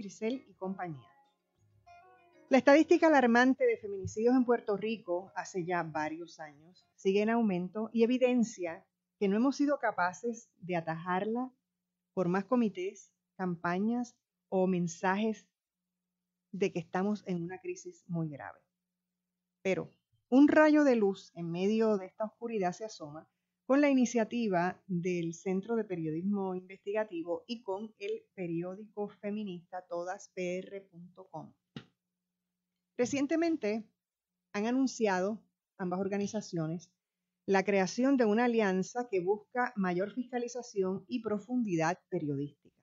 Grisel y compañía. La estadística alarmante de feminicidios en Puerto Rico hace ya varios años sigue en aumento y evidencia que no hemos sido capaces de atajarla por más comités, campañas o mensajes de que estamos en una crisis muy grave. Pero un rayo de luz en medio de esta oscuridad se asoma con la iniciativa del Centro de Periodismo Investigativo y con el periódico feminista todaspr.com. Recientemente han anunciado ambas organizaciones la creación de una alianza que busca mayor fiscalización y profundidad periodística.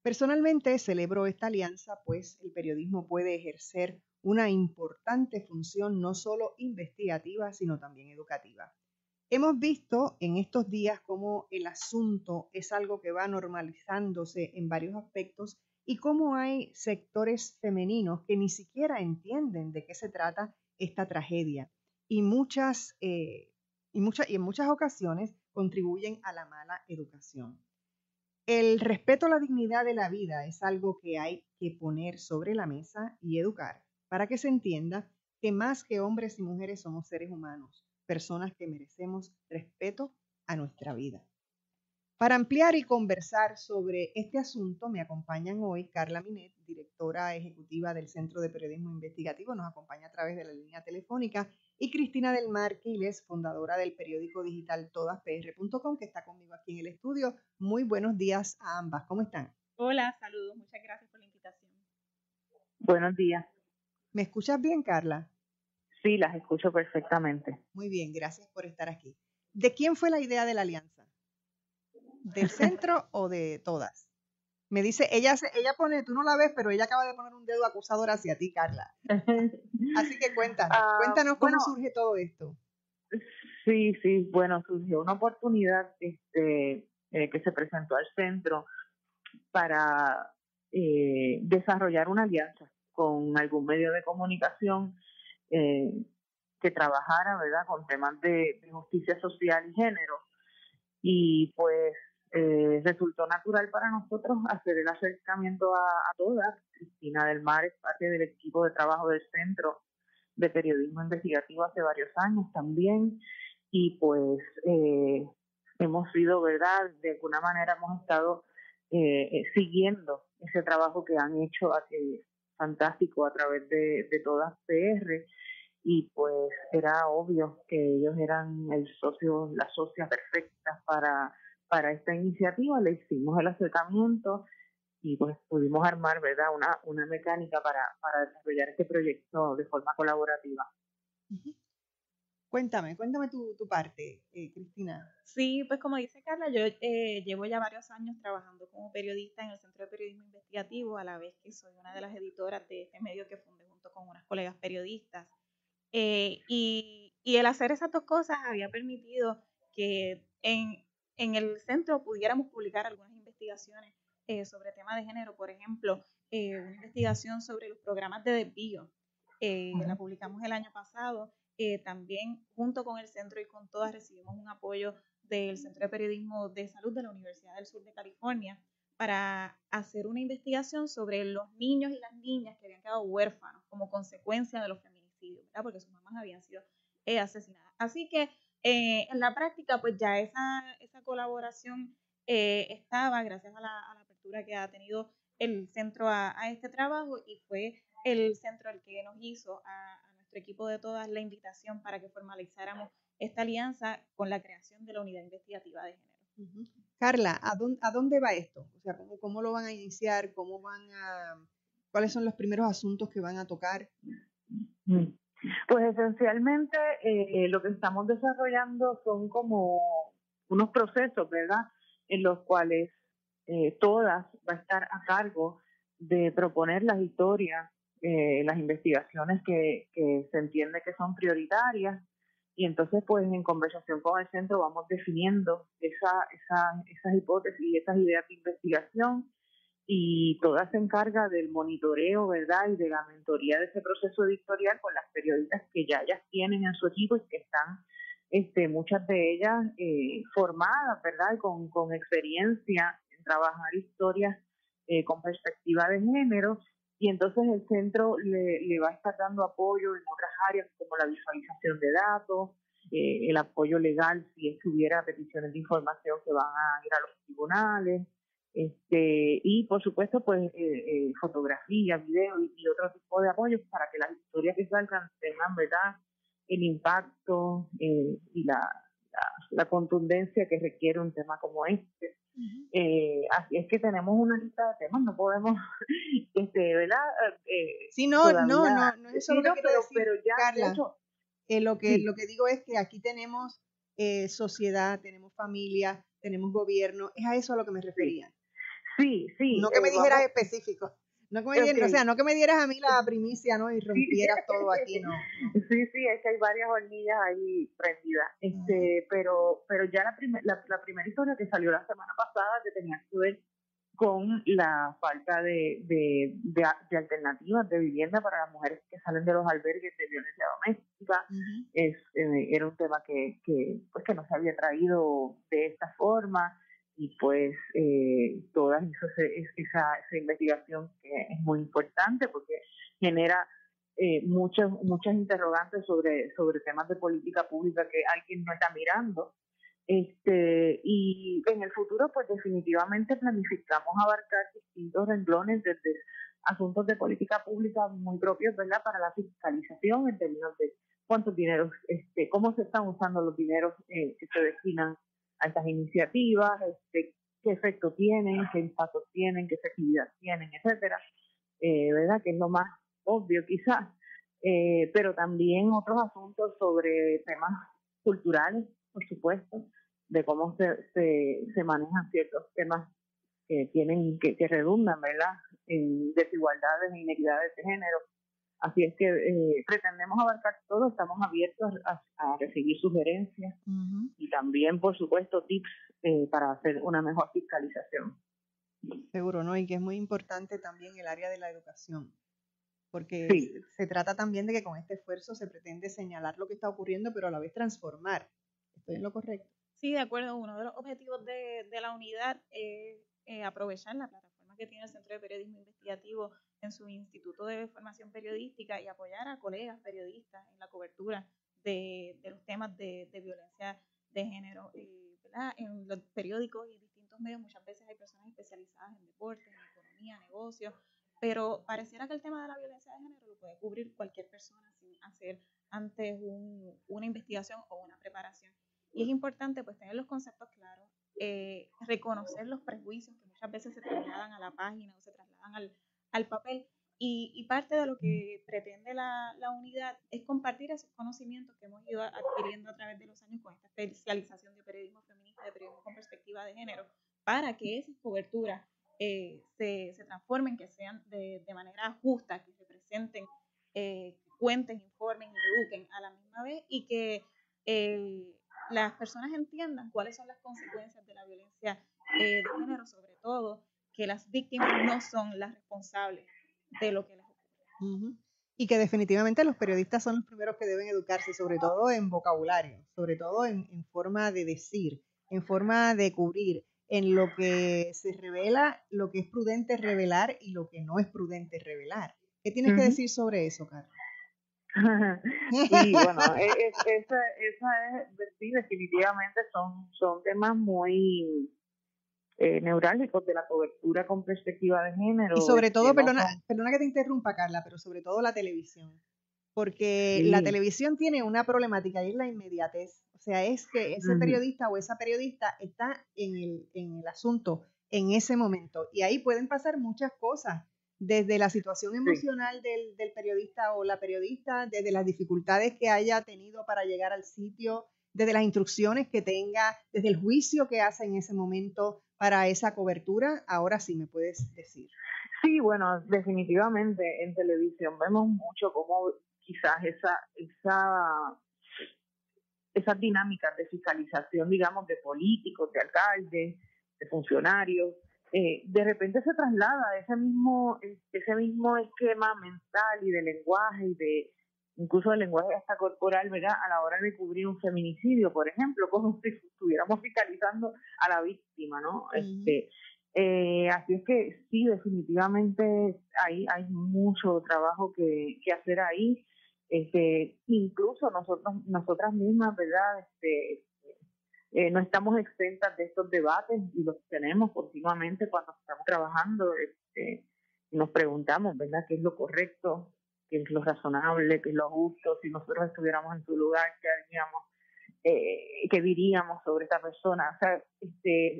Personalmente celebro esta alianza, pues el periodismo puede ejercer una importante función no solo investigativa, sino también educativa. Hemos visto en estos días cómo el asunto es algo que va normalizándose en varios aspectos y cómo hay sectores femeninos que ni siquiera entienden de qué se trata esta tragedia y en muchas ocasiones contribuyen a la mala educación. El respeto a la dignidad de la vida es algo que hay que poner sobre la mesa y educar para que se entienda que más que hombres y mujeres somos seres humanos, personas que merecemos respeto a nuestra vida. Para ampliar y conversar sobre este asunto me acompañan hoy Carla Minet, directora ejecutiva del Centro de Periodismo Investigativo, nos acompaña a través de la línea telefónica, y Cristina del Mar Quiles, fundadora del periódico digital todaspr.com, que está conmigo aquí en el estudio. Muy buenos días a ambas, ¿cómo están? Hola, saludos, muchas gracias por la invitación. Buenos días. ¿Me escuchas bien, Carla? Sí, las escucho perfectamente. Muy bien, gracias por estar aquí. ¿De quién fue la idea de la alianza? ¿Del centro o de todas? Me dice, ella pone, tú no la ves, pero ella acaba de poner un dedo acusador hacia ti, Carla. Así que cuéntanos cómo surge todo esto. Sí, bueno, surgió una oportunidad que se presentó al centro para desarrollar una alianza con algún medio de comunicación que trabajara, ¿verdad?, con temas de justicia social y género. Y pues resultó natural para nosotros hacer el acercamiento a todas. Cristina del Mar es parte del equipo de trabajo del Centro de Periodismo Investigativo hace varios años también, y pues hemos sido, ¿verdad?, de alguna manera hemos estado siguiendo ese trabajo que han hecho fantástico a través de Todas PR, y pues era obvio que ellos eran la socia perfecta para esta iniciativa. Le hicimos el acercamiento y pues pudimos armar, ¿verdad?, una mecánica para desarrollar este proyecto de forma colaborativa. Uh-huh. Cuéntame tu parte, Cristina. Sí, pues como dice Carla, yo llevo ya varios años trabajando como periodista en el Centro de Periodismo Investigativo, a la vez que soy una de las editoras de este medio que fundé junto con unas colegas periodistas. Y el hacer esas dos cosas había permitido que en el centro pudiéramos publicar algunas investigaciones sobre temas de género. Por ejemplo, una investigación sobre los programas de desvío. La publicamos el año pasado. También junto con el centro y con todas recibimos un apoyo del Centro de Periodismo de Salud de la Universidad del Sur de California para hacer una investigación sobre los niños y las niñas que habían quedado huérfanos como consecuencia de los feminicidios, ¿verdad?, porque sus mamás habían sido asesinadas. Así que en la práctica pues ya esa colaboración estaba gracias a la apertura que ha tenido el centro a este trabajo, y fue el centro el que nos hizo a nuestro equipo de todas la invitación para que formalizáramos esta alianza con la creación de la unidad investigativa de género. Uh-huh. Carla, ¿a dónde va esto? O sea, ¿cómo lo van a iniciar? ¿Cuáles son los primeros asuntos que van a tocar? Pues esencialmente lo que estamos desarrollando son como unos procesos, ¿verdad?, en los cuales todas va a estar a cargo de proponer las historias, las investigaciones que se entiende que son prioritarias, y entonces pues en conversación con el centro vamos definiendo esas hipótesis y esas ideas de investigación, y todas se encarga del monitoreo, ¿verdad?, y de la mentoría de ese proceso editorial con las periodistas que ya ellas tienen en su equipo y que están muchas de ellas formadas, ¿verdad?, con experiencia en trabajar historias con perspectiva de género, y entonces el centro le va a estar dando apoyo en otras áreas como la visualización de datos, el apoyo legal si es que hubiera peticiones de información que van a ir a los tribunales, y por supuesto pues fotografía, video y otro tipo de apoyos para que las historias que salgan tengan, ¿verdad?, el impacto y la contundencia que requiere un tema como este. Así es que tenemos una lista de temas, no podemos, ¿verdad? Sí, no es eso lo que quiero decir, pero ya, Carla. de hecho, lo que digo es que aquí tenemos sociedad, tenemos familia, tenemos gobierno, es a eso a lo que me refería. Sí. No que me dijeras específico. No que me dieras, o sea, no que me dieras a mí la primicia, ¿no? Y rompieras todo aquí, no. Sí, es que hay varias hornillas ahí prendidas. Pero ya la primera historia que salió la semana pasada que tenía que ver con la falta de alternativas de vivienda para las mujeres que salen de los albergues de violencia doméstica. Era un tema que no se había traído de esta forma. Y pues toda esa investigación que es muy importante porque genera muchas interrogantes sobre temas de política pública que alguien no está mirando. Y en el futuro pues definitivamente planificamos abarcar distintos renglones desde asuntos de política pública muy propios, ¿verdad?, para la fiscalización en términos de cuántos dineros, cómo se están usando los dineros que se destinan a estas iniciativas, qué efecto tienen, qué impacto tienen, qué efectividad tienen, etcétera, ¿verdad?, que es lo más obvio quizás, pero también otros asuntos sobre temas culturales, por supuesto, de cómo se manejan ciertos temas que redundan, ¿verdad?, en desigualdades e inequidades de género. Así es que pretendemos abarcar todo, estamos abiertos a recibir sugerencias y también, por supuesto, tips para hacer una mejor fiscalización. Seguro, ¿no? Y que es muy importante también el área de la educación, porque se trata también de que con este esfuerzo se pretende señalar lo que está ocurriendo, pero a la vez transformar. ¿Estoy en lo correcto? Sí, de acuerdo. Uno de los objetivos de la unidad es aprovechar la plataforma que tiene el Centro de Periodismo Investigativo en su Instituto de Formación Periodística y apoyar a colegas periodistas en la cobertura de los temas de violencia de género, ¿verdad? En los periódicos y distintos medios muchas veces hay personas especializadas en deporte, en economía, negocios, pero pareciera que el tema de la violencia de género lo puede cubrir cualquier persona sin hacer antes una investigación o una preparación. Y es importante pues tener los conceptos claros, reconocer los prejuicios que muchas veces se trasladan a la página o se trasladan al papel. Y parte de lo que pretende la unidad es compartir esos conocimientos que hemos ido adquiriendo a través de los años con esta especialización de periodismo feminista, de periodismo con perspectiva de género, para que esas coberturas se transformen, que sean de manera justa, que representen, cuenten, informen y eduquen a la misma vez y que las personas entiendan cuáles son las consecuencias de la violencia de género, sobre todo que las víctimas no son las responsables de lo que les ocurre. Y que definitivamente los periodistas son los primeros que deben educarse, sobre todo en vocabulario, sobre todo en forma de decir, en forma de cubrir, en lo que se revela, lo que es prudente revelar y lo que no es prudente revelar. ¿Qué tienes que decir sobre eso, Carla? Sí, bueno, esa es, sí, definitivamente son temas muy neurálgicos de la cobertura con perspectiva de género. Y sobre todo, perdona que te interrumpa, Carla, pero sobre todo la televisión, porque la televisión tiene una problemática y es la inmediatez. O sea, es que ese periodista o esa periodista está en el asunto en ese momento y ahí pueden pasar muchas cosas, desde la situación emocional del periodista o la periodista, desde las dificultades que haya tenido para llegar al sitio, desde las instrucciones que tenga, desde el juicio que hace en ese momento para esa cobertura. Ahora sí me puedes decir. Sí, bueno, definitivamente en televisión vemos mucho cómo quizás esas dinámicas de fiscalización, digamos, de políticos, de alcaldes, de funcionarios, de repente se traslada ese mismo esquema mental y de lenguaje y de incluso del lenguaje hasta corporal, ¿verdad?, a la hora de cubrir un feminicidio, por ejemplo, como si estuviéramos fiscalizando a la víctima, ¿no? Así es que sí, definitivamente hay mucho trabajo que hacer ahí. Incluso nosotras mismas, ¿verdad? No estamos exentas de estos debates y los tenemos continuamente cuando estamos trabajando. Nos preguntamos, ¿verdad?, qué es lo correcto, qué es lo razonable, qué es lo justo. Si nosotros estuviéramos en su lugar, ¿qué haríamos? ¿Qué diríamos sobre esta persona? O sea,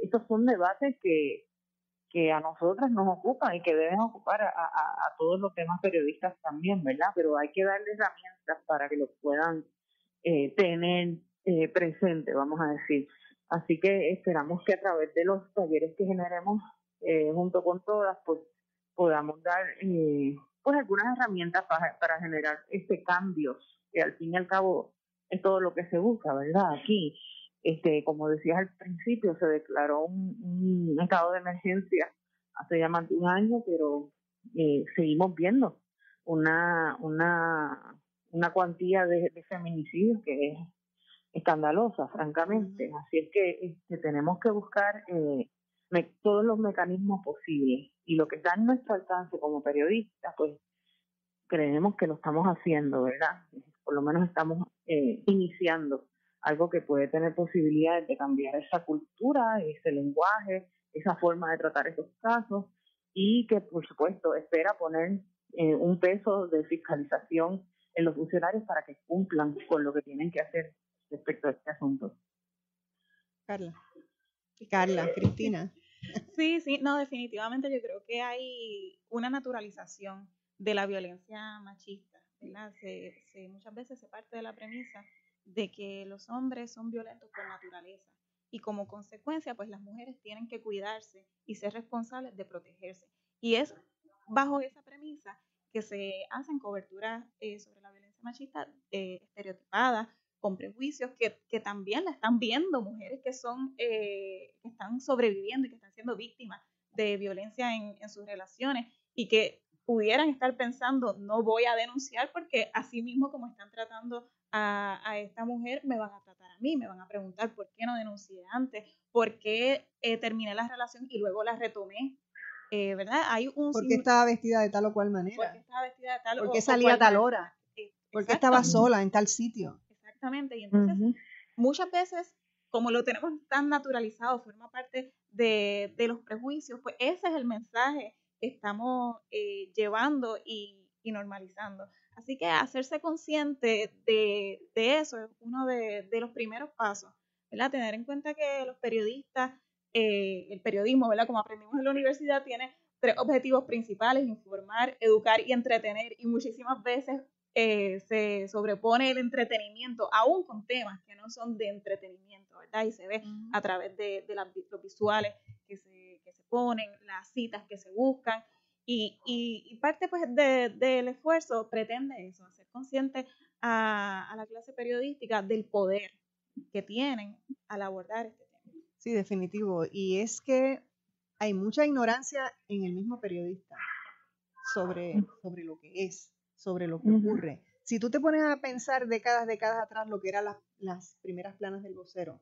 estos son debates que a nosotras nos ocupan y que deben ocupar a todos los demás periodistas también, ¿verdad? Pero hay que darles herramientas para que lo puedan tener presente, vamos a decir. Así que esperamos que a través de los talleres que generemos junto con todas, pues podamos dar pues algunas herramientas para generar cambios, que al fin y al cabo es todo lo que se busca, ¿verdad? Aquí, como decías al principio, se declaró un estado de emergencia hace ya más de un año, pero seguimos viendo una cuantía de feminicidios que es escandalosa, francamente. Así es que tenemos que buscar todos los mecanismos posibles, y lo que está en nuestro alcance como periodistas, pues creemos que lo estamos haciendo, ¿verdad? Por lo menos estamos iniciando algo que puede tener posibilidades de cambiar esa cultura, ese lenguaje, esa forma de tratar esos casos, y que, por supuesto, espera poner un peso de fiscalización en los funcionarios para que cumplan con lo que tienen que hacer respecto a este asunto. Carla, Cristina. Sí, no, definitivamente yo creo que hay una naturalización de la violencia machista, ¿verdad? Muchas veces se parte de la premisa de que los hombres son violentos por naturaleza, y como consecuencia, pues las mujeres tienen que cuidarse y ser responsables de protegerse. Y es bajo esa premisa que se hacen coberturas sobre la violencia machista estereotipada, con prejuicios que también la están viendo mujeres que están sobreviviendo y que están siendo víctimas de violencia en sus relaciones, y que pudieran estar pensando, no voy a denunciar porque así mismo como están tratando a esta mujer, me van a tratar a mí, me van a preguntar por qué no denuncié antes, por qué terminé la relación y luego la retomé, ¿verdad? ¿Por qué estaba vestida de tal o cual manera? ¿Por qué estaba vestida de tal ¿Por qué salía a tal hora? ¿Por qué estaba sola en tal sitio? Exactamente, y entonces muchas veces, como lo tenemos tan naturalizado, forma parte de los prejuicios, pues ese es el mensaje que estamos llevando y normalizando. Así que hacerse consciente de eso es uno de los primeros pasos, ¿verdad? Tener en cuenta que los periodistas, el periodismo, ¿verdad?, como aprendimos en la universidad, tiene 3 objetivos principales: informar, educar y entretener, y muchísimas veces se sobrepone el entretenimiento aún con temas que no son de entretenimiento, ¿verdad? Y se ve a través de los visuales que se ponen, las citas que se buscan, y parte pues del esfuerzo pretende eso, hacer consciente a la clase periodística del poder que tienen al abordar este tema. Sí, definitivo. Y es que hay mucha ignorancia en el mismo periodista sobre lo que es, sobre lo que ocurre. Si tú te pones a pensar décadas atrás lo que eran las primeras planas del vocero,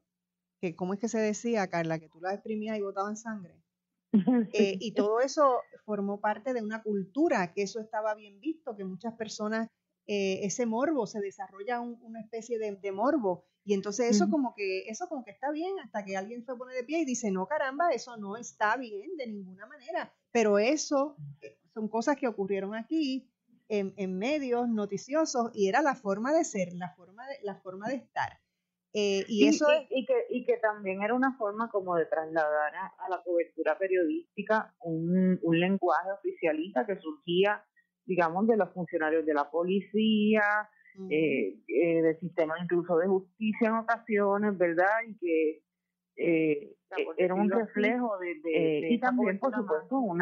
que cómo es que se decía, Carla, que tú las exprimías y botaban sangre. Y todo eso formó parte de una cultura, que eso estaba bien visto, que muchas personas, ese morbo, se desarrolla una especie de morbo, y entonces eso como que está bien, hasta que alguien se pone de pie y dice, no, caramba, eso no está bien de ninguna manera. Pero eso son cosas que ocurrieron aquí en medios noticiosos, y era la forma de ser, la forma de estar. Y que también era una forma como de trasladar a la cobertura periodística un lenguaje oficialista que surgía, digamos, de los funcionarios de la policía, del sistema incluso de justicia en ocasiones, ¿verdad? Y que era un reflejo y también, por supuesto, un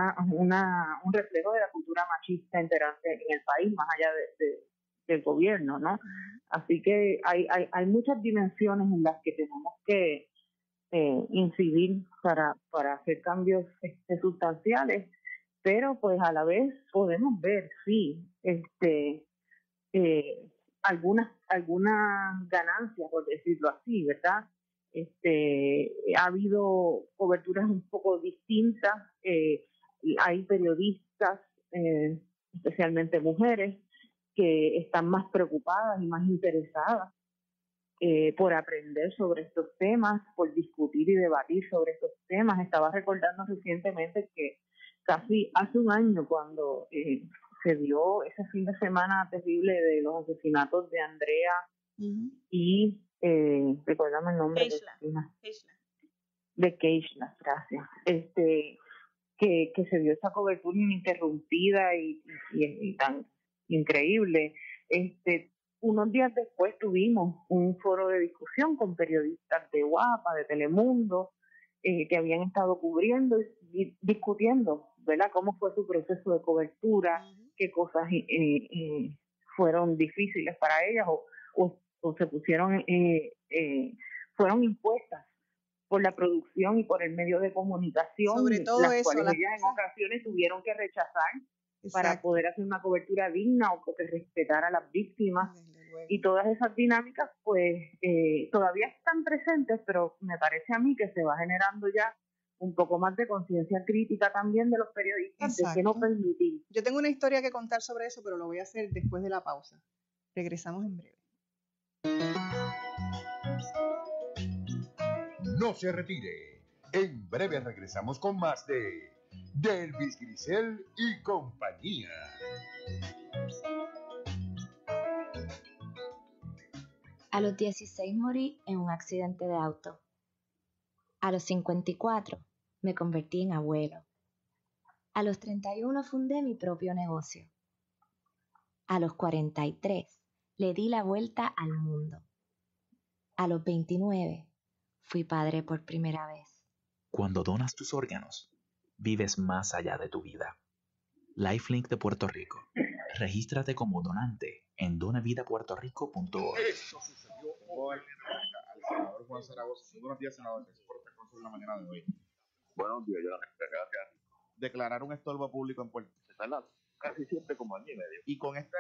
reflejo de la cultura machista enterante en el país, más allá del gobierno, ¿no? Así que hay muchas dimensiones en las que tenemos que incidir para hacer cambios sustanciales, pero pues a la vez podemos ver, sí, algunas ganancias, por decirlo así, ¿verdad? Ha habido coberturas un poco distintas. Hay periodistas, especialmente mujeres, que están más preocupadas y más interesadas por aprender sobre estos temas, por discutir y debatir sobre estos temas. Estaba recordando recientemente que casi hace un año, cuando se dio ese fin de semana terrible de los asesinatos de Andrea y recuérdame el nombre de Keishla, gracias, que se dio esa cobertura ininterrumpida y tan increíble. Unos días después tuvimos un foro de discusión con periodistas de Guapa, de Telemundo, que habían estado cubriendo y discutiendo, ¿verdad?, cómo fue su proceso de cobertura, qué cosas fueron difíciles para ellas o se pusieron, fueron impuestas por la producción y por el medio de comunicación, sobre todo las eso, cuales ellas en ocasiones tuvieron que rechazar. Exacto. Para poder hacer una cobertura digna o que respetara a las víctimas. Y todas esas dinámicas pues todavía están presentes, pero me parece a mí que se va generando ya un poco más de conciencia crítica también de los periodistas. Exacto. De que no permitir. Yo tengo una historia que contar sobre eso, pero lo voy a hacer después de la pausa. Regresamos en breve. No se retire. En breve regresamos con más de Delvis Grisel y compañía. A los 16 morí en un accidente de auto. A los 54 me convertí en abuelo. A los 31 fundé mi propio negocio. A los 43 le di la vuelta al mundo. A los 29 fui padre por primera vez. Cuando donas tus órganos, vives más allá de tu vida. Lifelink de Puerto Rico. Regístrate como donante en donavidapuertorico.org. Esto sucedió hoy al senador Juan Zaragoza. Buenos días, senador. Gracias por estar con nosotros en la mañana de hoy. Buenos días, Jonathan. Gracias. Declarar un estorbo público en Puerto Rico. Casi siempre como año y medio. Y con esta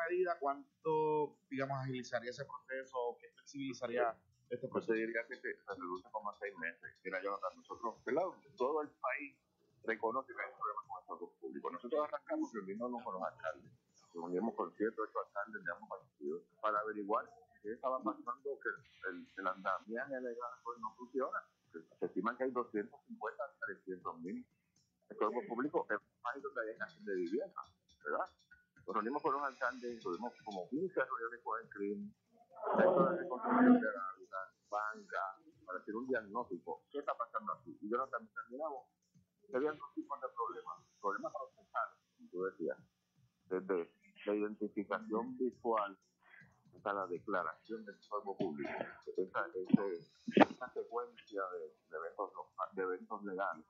medida, ¿cuánto, digamos, agilizaría ese proceso? ¿Qué flexibilizaría este proceso? Yo diría que se reduce como a 6 meses. Mira, Jonathan, nosotros, ¿verdad? Todo el país reconoce que hay problemas con el estorbo público. Nosotros arrancamos reuniéndonos con los alcaldes. Nos unimos con 7 o 8 alcaldes de ambos partidos para averiguar qué estaba pasando, que el andamiaje legal pues no funciona. Se estima que hay 250 a 300 mil estorbos públicos en un país donde hay escasez de vivienda, ¿verdad? Nos reunimos con los alcaldes, tuvimos como 15 reuniones con el CRIM, centro de reconstrucción de la vida, banca, para hacer un diagnóstico. ¿Qué está pasando aquí? Y yo también terminamos. Habían dos tipos de problemas procesales, como tú decías, desde la identificación visual hasta la declaración del estorbo público, esa secuencia de eventos legales.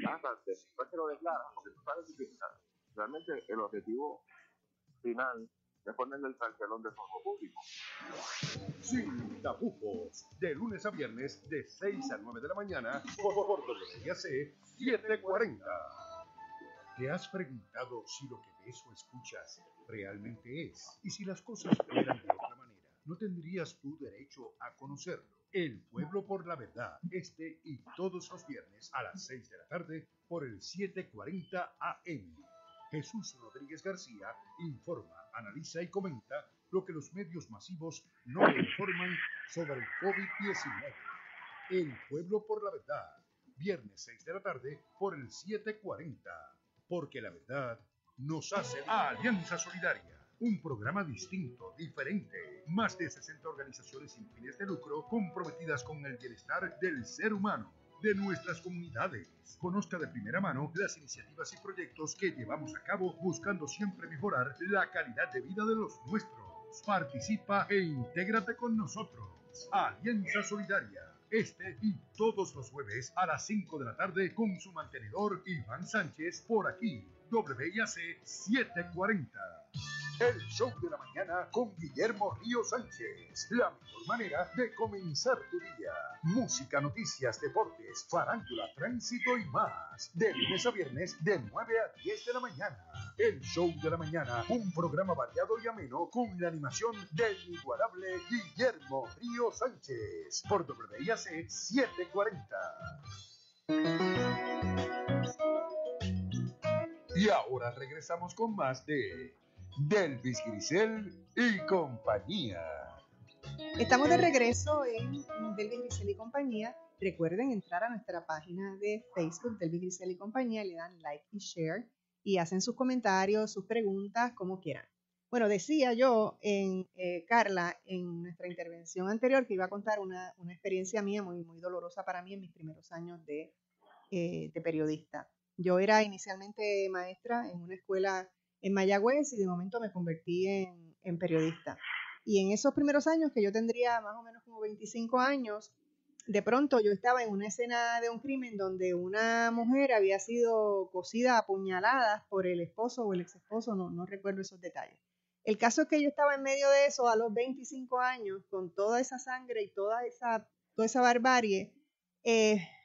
Hasta después que lo declaras, porque tú sabes que realmente el objetivo final es ponerle el cartelón de estorbo público. Sin tapujos, de lunes a viernes de 6 a 9 de la mañana por WIAC 740. ¿Te has preguntado si lo que ves o escuchas realmente es? Y si las cosas fueran de otra manera, ¿no tendrías tú derecho a conocerlo? El Pueblo por la Verdad, y todos los viernes a las 6 de la tarde por el 740 AM. Jesús Rodríguez García informa, analiza y comenta lo que los medios masivos no le informan sobre el COVID-19. El Pueblo por la Verdad, viernes 6 de la tarde por el 740. Porque la verdad nos hace Alianza Solidaria. Un programa distinto, diferente. Más de 60 organizaciones sin fines de lucro comprometidas con el bienestar del ser humano, de nuestras comunidades. Conozca de primera mano las iniciativas y proyectos que llevamos a cabo buscando siempre mejorar la calidad de vida de los nuestros. Participa e intégrate con nosotros. Alianza Solidaria. Y todos los jueves a las 5 de la tarde con su mantenedor Iván Sánchez por aquí. WIAC 740. El show de la mañana con Guillermo Río Sánchez. La mejor manera de comenzar tu día. Música, noticias, deportes, farándula, tránsito y más. De lunes a viernes de 9 a 10 de la mañana. El show de la mañana, un programa variado y ameno con la animación del inigualable Guillermo Río Sánchez. Por WIAC 740. Y ahora regresamos con más de Delvis Grisel y compañía. Estamos de regreso en Delvis Grisel y compañía. Recuerden entrar a nuestra página de Facebook, Delvis Grisel y compañía, le dan like y share y hacen sus comentarios, sus preguntas, como quieran. Bueno, decía yo, Carla, en nuestra intervención anterior, que iba a contar una experiencia mía muy, muy dolorosa para mí en mis primeros años de periodista. Yo era inicialmente maestra en una escuela en Mayagüez y de momento me convertí en periodista. Y en esos primeros años, que yo tendría más o menos como 25 años, de pronto yo estaba en una escena de un crimen donde una mujer había sido cosida a puñaladas por el esposo o el ex esposo, no recuerdo esos detalles. El caso es que yo estaba en medio de eso a los 25 años, con toda esa sangre y toda esa barbarie,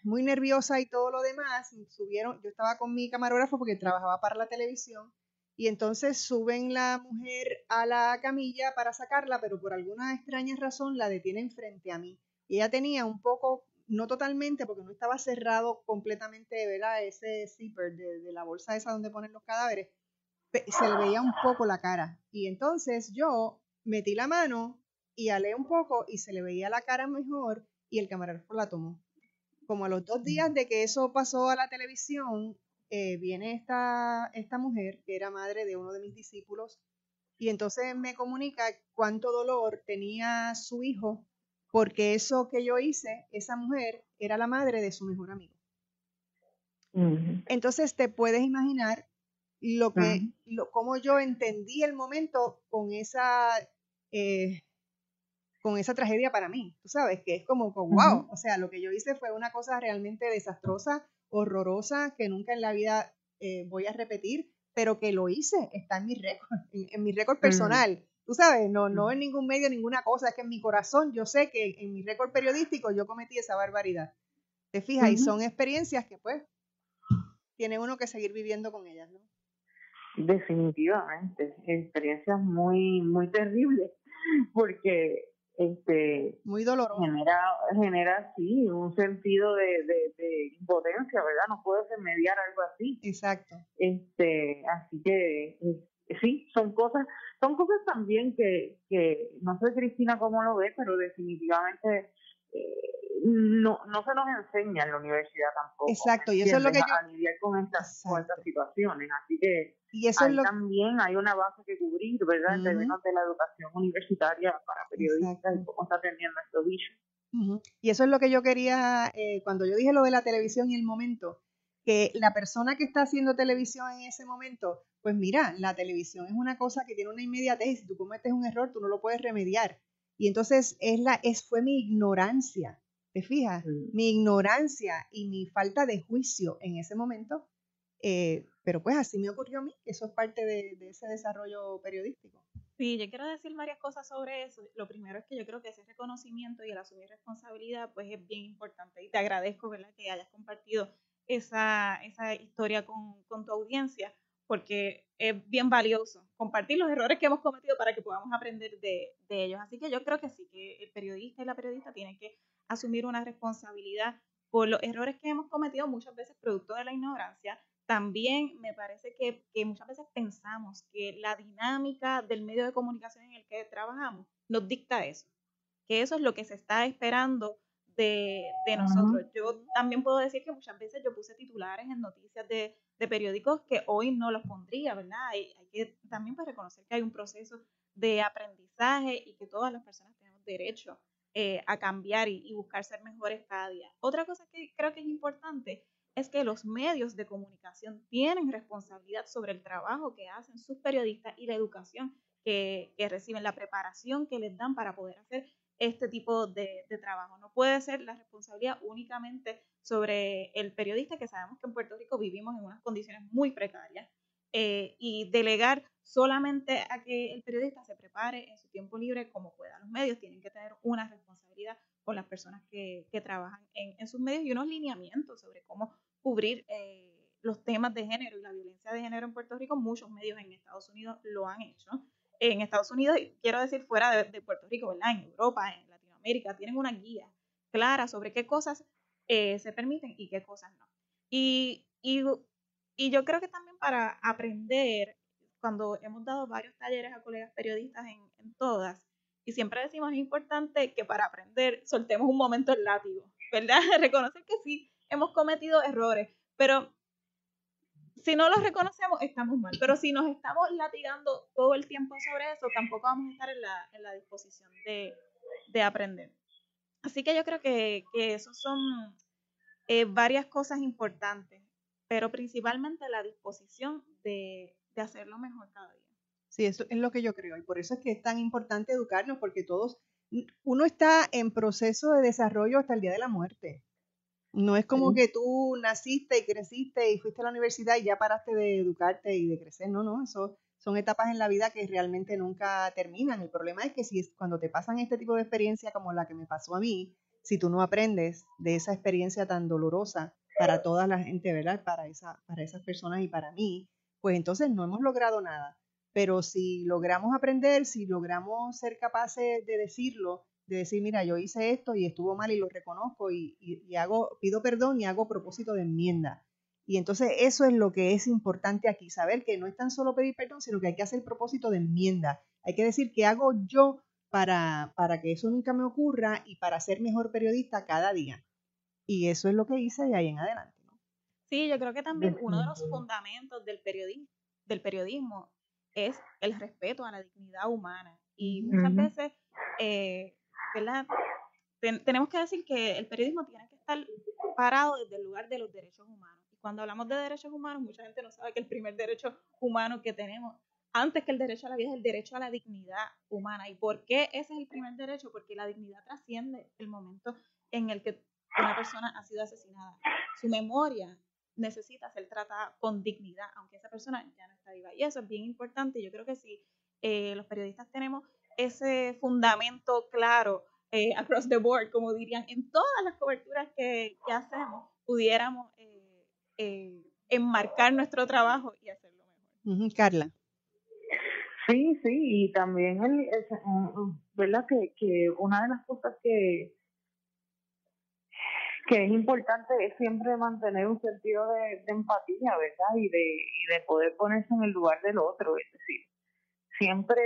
muy nerviosa y todo lo demás. Yo estaba con mi camarógrafo porque trabajaba para la televisión, y entonces suben la mujer a la camilla para sacarla, pero por alguna extraña razón la detienen frente a mí. Y ella tenía un poco, no totalmente, porque no estaba cerrado completamente, ¿verdad? Ese zipper de la bolsa esa donde ponen los cadáveres, se le veía un poco la cara. Y entonces yo metí la mano y alé un poco y se le veía la cara mejor y el camarógrafo la tomó. Como a los 2 días de que eso pasó a la televisión, viene esta mujer, que era madre de uno de mis discípulos, y entonces me comunica cuánto dolor tenía su hijo, porque eso que yo hice, esa mujer era la madre de su mejor amigo. Entonces te puedes imaginar cómo yo entendí el momento con esa tragedia para mí, tú sabes, que es como wow, o sea, lo que yo hice fue una cosa realmente desastrosa, horrorosa, que nunca en la vida voy a repetir, pero que lo hice, está en mi récord, en mi récord personal, tú sabes, no en ningún medio, ninguna cosa, es que en mi corazón yo sé que en mi récord periodístico yo cometí esa barbaridad, te fijas, y son experiencias que pues tiene uno que seguir viviendo con ellas, ¿no? Definitivamente, experiencias muy, muy terribles, porque muy doloroso. Genera sí un sentido de impotencia, ¿verdad? No puedes remediar algo así. Exacto. Así que sí, son cosas también que no sé, Cristina, cómo lo ve, pero definitivamente no se nos enseña en la universidad tampoco. Exacto, y eso es lo que yo... a lidiar con estas situaciones, así que y eso ahí también hay una base que cubrir, ¿verdad? En términos de la educación universitaria para periodistas y cómo está atendiendo estos issues. Y eso es lo que yo quería, cuando yo dije lo de la televisión y el momento, que la persona que está haciendo televisión en ese momento, pues mira, la televisión es una cosa que tiene una inmediatez, si tú cometes un error, tú no lo puedes remediar. Y entonces fue mi ignorancia, ¿te fijas? Mi ignorancia y mi falta de juicio en ese momento, pero pues así me ocurrió a mí, que eso es parte de ese desarrollo periodístico. Sí, yo quiero decir varias cosas sobre eso. Lo primero es que yo creo que ese reconocimiento y el asumir responsabilidad pues es bien importante, y te agradezco, ¿verdad?, que hayas compartido esa historia con tu audiencia, porque es bien valioso compartir los errores que hemos cometido para que podamos aprender de ellos. Así que yo creo que sí, que el periodista y la periodista tienen que asumir una responsabilidad por los errores que hemos cometido, muchas veces producto de la ignorancia. También me parece que muchas veces pensamos que la dinámica del medio de comunicación en el que trabajamos nos dicta eso, que eso es lo que se está esperando de nosotros. Yo también puedo decir que muchas veces yo puse titulares en noticias de periódicos que hoy no los pondría, ¿verdad? Hay que también pues reconocer que hay un proceso de aprendizaje y que todas las personas tenemos derecho a cambiar y buscar ser mejores cada día. Otra cosa que creo que es importante es que los medios de comunicación tienen responsabilidad sobre el trabajo que hacen sus periodistas y la educación que reciben, la preparación que les dan para poder hacer este tipo de trabajo. No puede ser la responsabilidad únicamente sobre el periodista, que sabemos que en Puerto Rico vivimos en unas condiciones muy precarias, y delegar solamente a que el periodista se prepare en su tiempo libre como pueda. Los medios tienen que tener una responsabilidad con las personas que trabajan en sus medios y unos lineamientos sobre cómo cubrir los temas de género y la violencia de género en Puerto Rico. Muchos medios en Estados Unidos lo han hecho. En Estados Unidos, quiero decir fuera de Puerto Rico, ¿verdad? En Europa, en Latinoamérica, tienen una guía clara sobre qué cosas se permiten y qué cosas no. Y yo creo que también para aprender, cuando hemos dado varios talleres a colegas periodistas en todas, y siempre decimos, es importante que para aprender soltemos un momento el látigo, ¿verdad? Reconocer que sí, hemos cometido errores, pero si no los reconocemos, estamos mal. Pero si nos estamos latigando todo el tiempo sobre eso, tampoco vamos a estar en la disposición de aprender. Así que yo creo que esos son varias cosas importantes, pero principalmente la disposición de hacerlo mejor cada día. Sí, eso es lo que yo creo, y por eso es que es tan importante educarnos, porque uno está en proceso de desarrollo hasta el día de la muerte. No es como que tú naciste y creciste y fuiste a la universidad y ya paraste de educarte y de crecer. No, eso son etapas en la vida que realmente nunca terminan. El problema es que cuando te pasan este tipo de experiencia como la que me pasó a mí, si tú no aprendes de esa experiencia tan dolorosa para toda la gente, ¿verdad? Para esas personas y para mí, pues entonces no hemos logrado nada. Pero si logramos aprender, si logramos ser capaces de decirlo, de decir, mira, yo hice esto y estuvo mal y lo reconozco y pido perdón y hago propósito de enmienda. Y entonces eso es lo que es importante aquí, saber que no es tan solo pedir perdón, sino que hay que hacer propósito de enmienda. Hay que decir qué hago yo para que eso nunca me ocurra y para ser mejor periodista cada día. Y eso es lo que hice de ahí en adelante, ¿no? Sí, yo creo que también uno de los fundamentos del periodismo es el respeto a la dignidad humana. Y muchas veces, ¿verdad? Tenemos que decir que el periodismo tiene que estar parado desde el lugar de los derechos humanos. Y cuando hablamos de derechos humanos, mucha gente no sabe que el primer derecho humano que tenemos, antes que el derecho a la vida, es el derecho a la dignidad humana. ¿Y por qué ese es el primer derecho? Porque la dignidad trasciende el momento en el que una persona ha sido asesinada. Su memoria necesita ser tratada con dignidad, aunque esa persona ya no está viva. Y eso es bien importante. Yo creo que si los periodistas tenemos ese fundamento claro, across the board, como dirían, en todas las coberturas que hacemos, pudiéramos enmarcar nuestro trabajo y hacerlo mejor. Carla. Sí, y también ¿verdad? Que una de las cosas que es importante es siempre mantener un sentido de empatía, ¿verdad? Y de poder ponerse en el lugar del otro, es decir, siempre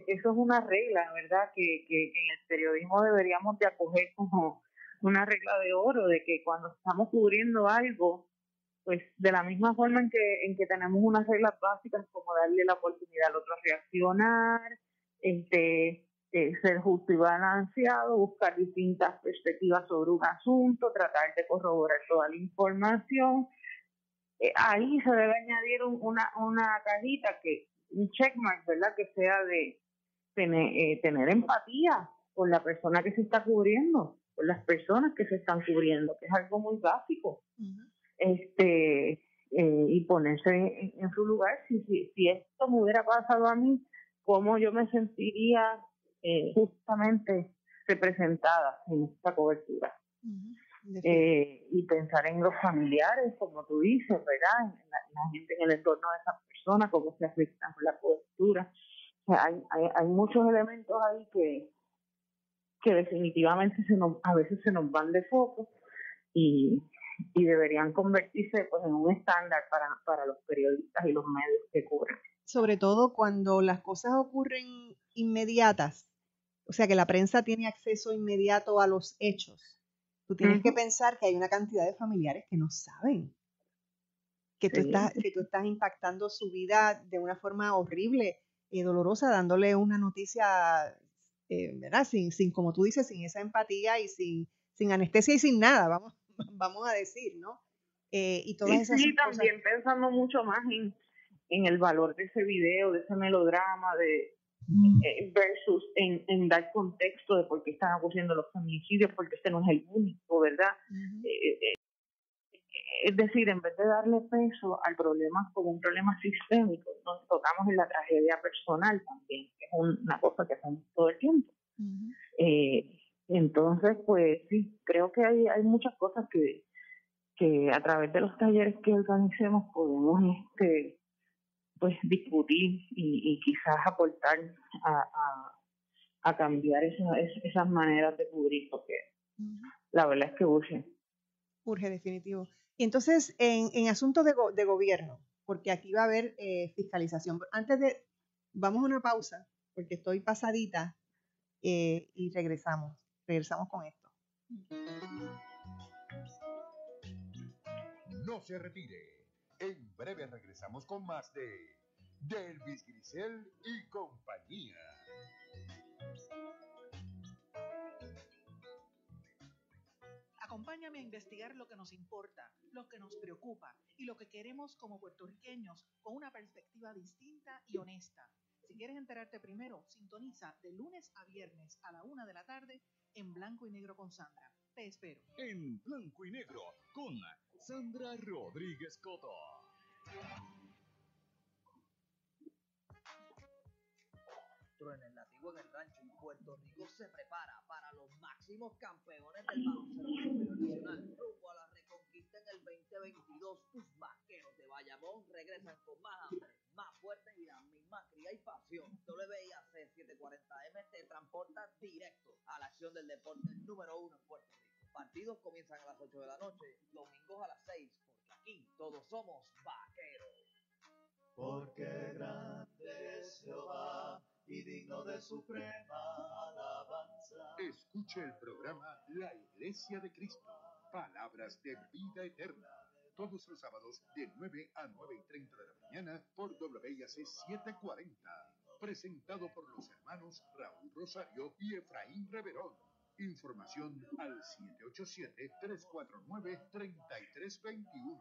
eso es una regla, ¿verdad? Que en el periodismo deberíamos de acoger como una regla de oro, de que cuando estamos cubriendo algo, pues de la misma forma en que tenemos unas reglas básicas como darle la oportunidad al otro a reaccionar, ser justo y balanceado, buscar distintas perspectivas sobre un asunto, tratar de corroborar toda la información. Ahí se debe añadir una cajita, un checkmark, ¿verdad? Que sea de tener empatía con la persona que se está cubriendo, con las personas que se están cubriendo, que es algo muy básico. Y ponerse en su lugar. Si esto me hubiera pasado a mí, ¿cómo yo me sentiría justamente representada en esta cobertura? Y pensar en los familiares, como tú dices, ¿verdad? En la gente en el entorno de esa persona, cómo se afecta con la cobertura. O sea, hay muchos elementos ahí que definitivamente a veces se nos van de foco y deberían convertirse pues en un estándar para los periodistas y los medios que cubren. Sobre todo cuando las cosas ocurren inmediatas, o sea que la prensa tiene acceso inmediato a los hechos. Tú tienes que pensar que hay una cantidad de familiares que no saben que tú estás impactando su vida de una forma horrible y dolorosa, dándole una noticia, ¿verdad? Sin, como tú dices, sin esa empatía y sin anestesia y sin nada, vamos a decir, ¿no? Y todas esas sí, cosas. También pensando mucho más en el valor de ese video, de ese melodrama, versus en dar contexto de por qué están ocurriendo los feminicidios, porque este no es el único, ¿verdad? Es decir, en vez de darle peso al problema como un problema sistémico, nos tocamos en la tragedia personal también, que es una cosa que hacemos todo el tiempo. Ujú. Entonces, pues sí, creo que hay muchas cosas que a través de los talleres que organicemos podemos pues discutir y quizás aportar a cambiar esas maneras de cubrir, porque la verdad es que urge. Urge, definitivo. Y entonces, en asuntos de gobierno, porque aquí va a haber fiscalización. Vamos a una pausa, porque estoy pasadita, y regresamos con esto. No se retire. En breve regresamos con más de Delvis Grisel y compañía. Acompáñame a investigar lo que nos importa, lo que nos preocupa y lo que queremos como puertorriqueños con una perspectiva distinta y honesta. Si quieres enterarte primero, sintoniza de lunes a viernes a la 1 de la tarde en Blanco y Negro con Sandra. Te espero. En Blanco y Negro con Sandra Rodríguez Coto. En el Nativo en el Rancho y Puerto Rico se prepara para los máximos campeones del baloncesto superior nacional rumbo a la reconquista en el 2022. Tus vaqueros de Bayamón regresan con más hambre, más fuertes y la misma cría y pasión. WIAC 740M te transporta directo a la acción del deporte número 1 en Puerto Rico. Partidos comienzan a las 8 de la noche, domingos a las 6, porque aquí todos somos vaqueros. Porque grande es Jehová y digno de suprema alabanza. Escuche el programa La Iglesia de Cristo, palabras de vida eterna, todos los sábados de 9 a 9:30 de la mañana por WIAC 740, presentado por los hermanos Raúl Rosario y Efraín Reverón. Información al 787-349-3321.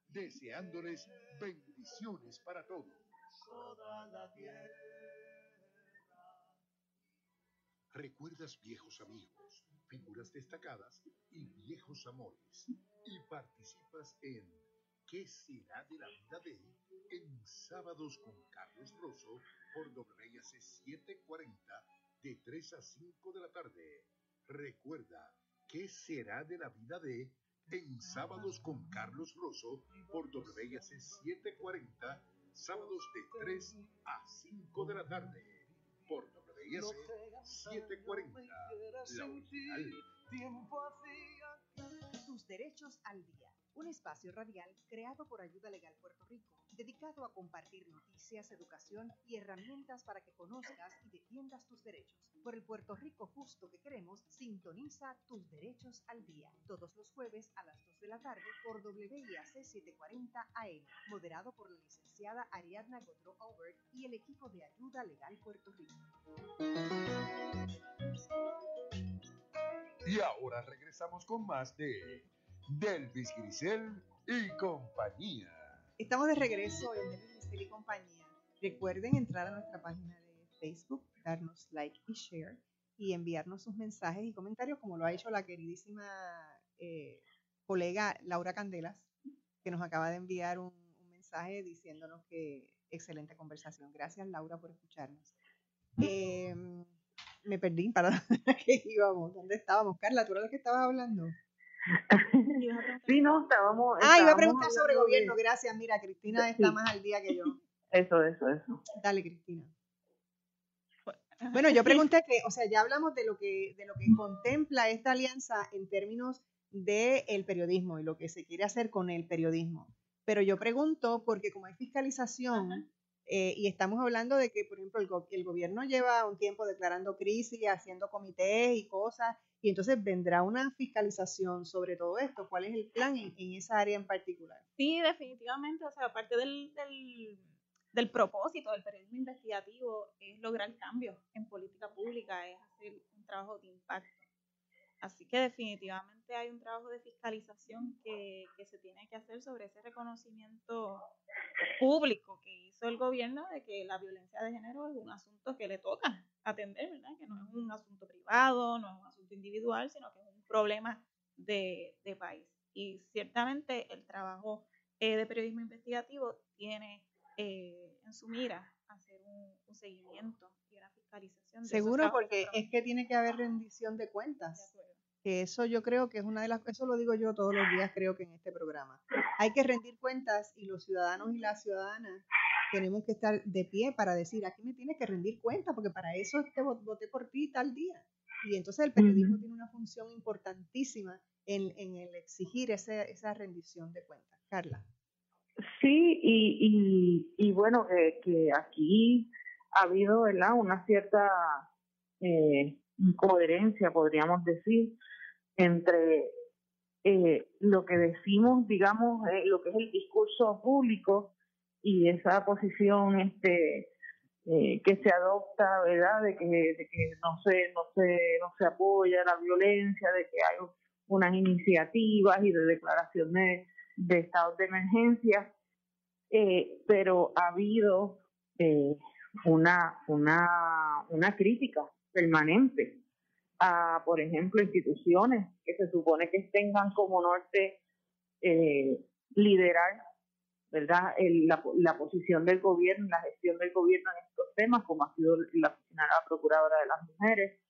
Deseándoles bendiciones para todos. Toda la tierra. ¿Recuerdas viejos amigos, figuras destacadas y viejos amores? Y participas en ¿Qué será de la vida de? En Sábados con Carlos Rosso por WIAC 740 de 3 a 5 de la tarde. Recuerda, ¿Qué será de la vida de? En Sábados con Carlos Rosso por WIAC 740, sábados de 3 a 5 de la tarde. Por WIAC 740, la original. Tus derechos al día. Un espacio radial creado por Ayuda Legal Puerto Rico, dedicado a compartir noticias, educación y herramientas para que conozcas y defiendas tus derechos. Por el Puerto Rico justo que queremos, sintoniza Tus Derechos al Día, todos los jueves a las 2 de la tarde por WIAC 740 AM, moderado por la licenciada Ariadna Godreau Aubert y el equipo de Ayuda Legal Puerto Rico. Y ahora regresamos con más de Delvis Grisel y compañía. Estamos de regreso en Delvis Grisel y compañía. Recuerden entrar a nuestra página de Facebook, darnos like y share y enviarnos sus mensajes y comentarios como lo ha hecho la queridísima colega Laura Candelas, que nos acaba de enviar un mensaje diciéndonos que excelente conversación. Gracias, Laura, por escucharnos. Me perdí para qué íbamos, ¿dónde estábamos? Carla, ¿tú eras la que estabas hablando? Sí, no, estábamos iba a preguntar sobre gobierno, gracias. Mira, Cristina está más al día que yo. Eso. Dale, Cristina. Bueno, yo pregunté que, o sea, ya hablamos de lo que contempla esta alianza en términos del periodismo y lo que se quiere hacer con el periodismo. Pero yo pregunto, porque como hay fiscalización, y estamos hablando de que, por ejemplo, el gobierno lleva un tiempo declarando crisis, haciendo comités y cosas, y entonces vendrá una fiscalización sobre todo esto. ¿Cuál es el plan en esa área en particular? Sí, definitivamente, o sea, aparte del propósito del periodismo investigativo es lograr cambios en política pública, es hacer un trabajo de impacto. Así que definitivamente hay un trabajo de fiscalización que se tiene que hacer sobre ese reconocimiento público que hizo el gobierno de que la violencia de género es un asunto que le toca atender, ¿verdad? Que no es un asunto privado, no es un asunto individual, sino que es un problema de país. Y ciertamente el trabajo de periodismo investigativo tiene en su mira hacer un seguimiento y una fiscalización de Seguro, porque es que tiene que haber rendición de cuentas. Que eso yo creo que es una de las, eso lo digo yo todos los días, creo que en este programa. Hay que rendir cuentas y los ciudadanos y las ciudadanas tenemos que estar de pie para decir, aquí me tienes que rendir cuentas, porque para eso te voté por ti tal día. Y entonces el periodismo tiene una función importantísima en el exigir esa rendición de cuentas. Carla. Sí, y bueno, que aquí ha habido, ¿verdad?, una cierta incoherencia, podríamos decir, entre lo que decimos, digamos, lo que es el discurso público y esa posición que se adopta, ¿verdad?, de que no se apoya la violencia, de que hay unas iniciativas y de declaración de estados de emergencia, pero ha habido una crítica permanente a, por ejemplo, instituciones que se supone que tengan como norte liderar, ¿verdad?, la posición del gobierno, la gestión del gobierno en estos temas, como ha sido la oficina de la Procuradora de las Mujeres,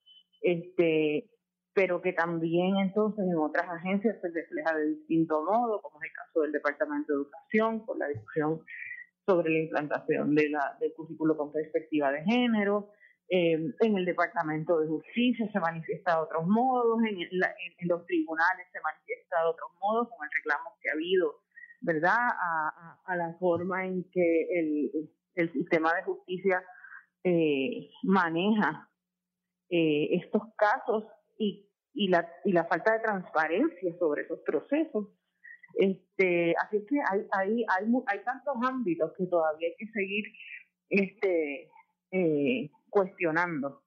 pero que también entonces en otras agencias se refleja de distinto modo, como es el caso del Departamento de Educación, con la discusión sobre la implantación del currículo con perspectiva de género. En el Departamento de Justicia se manifiesta de otros modos, en los tribunales se manifiesta de otros modos, con el reclamo que ha habido, ¿verdad?, a la forma en que el sistema de justicia maneja estos casos y la falta de transparencia sobre esos procesos. Así es que hay tantos ámbitos que todavía hay que seguir cuestionando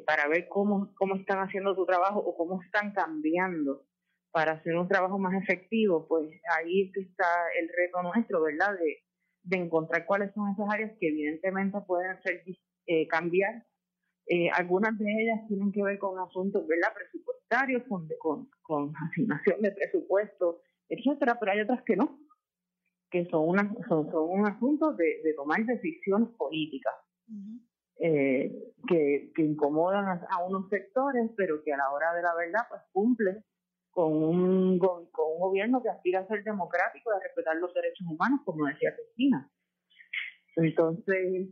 para ver cómo están haciendo su trabajo o cómo están cambiando para hacer un trabajo más efectivo. Pues ahí está el reto nuestro, ¿verdad?, de encontrar cuáles son esas áreas que evidentemente pueden ser cambiar. Algunas de ellas tienen que ver con asuntos, ¿verdad?, presupuestarios, con asignación de presupuesto, etcétera, pero hay otras que no, que son un asunto de tomar decisiones políticas que incomodan a unos sectores, pero que a la hora de la verdad pues cumplen con un gobierno que aspira a ser democrático y a respetar los derechos humanos, como decía Cristina. Entonces,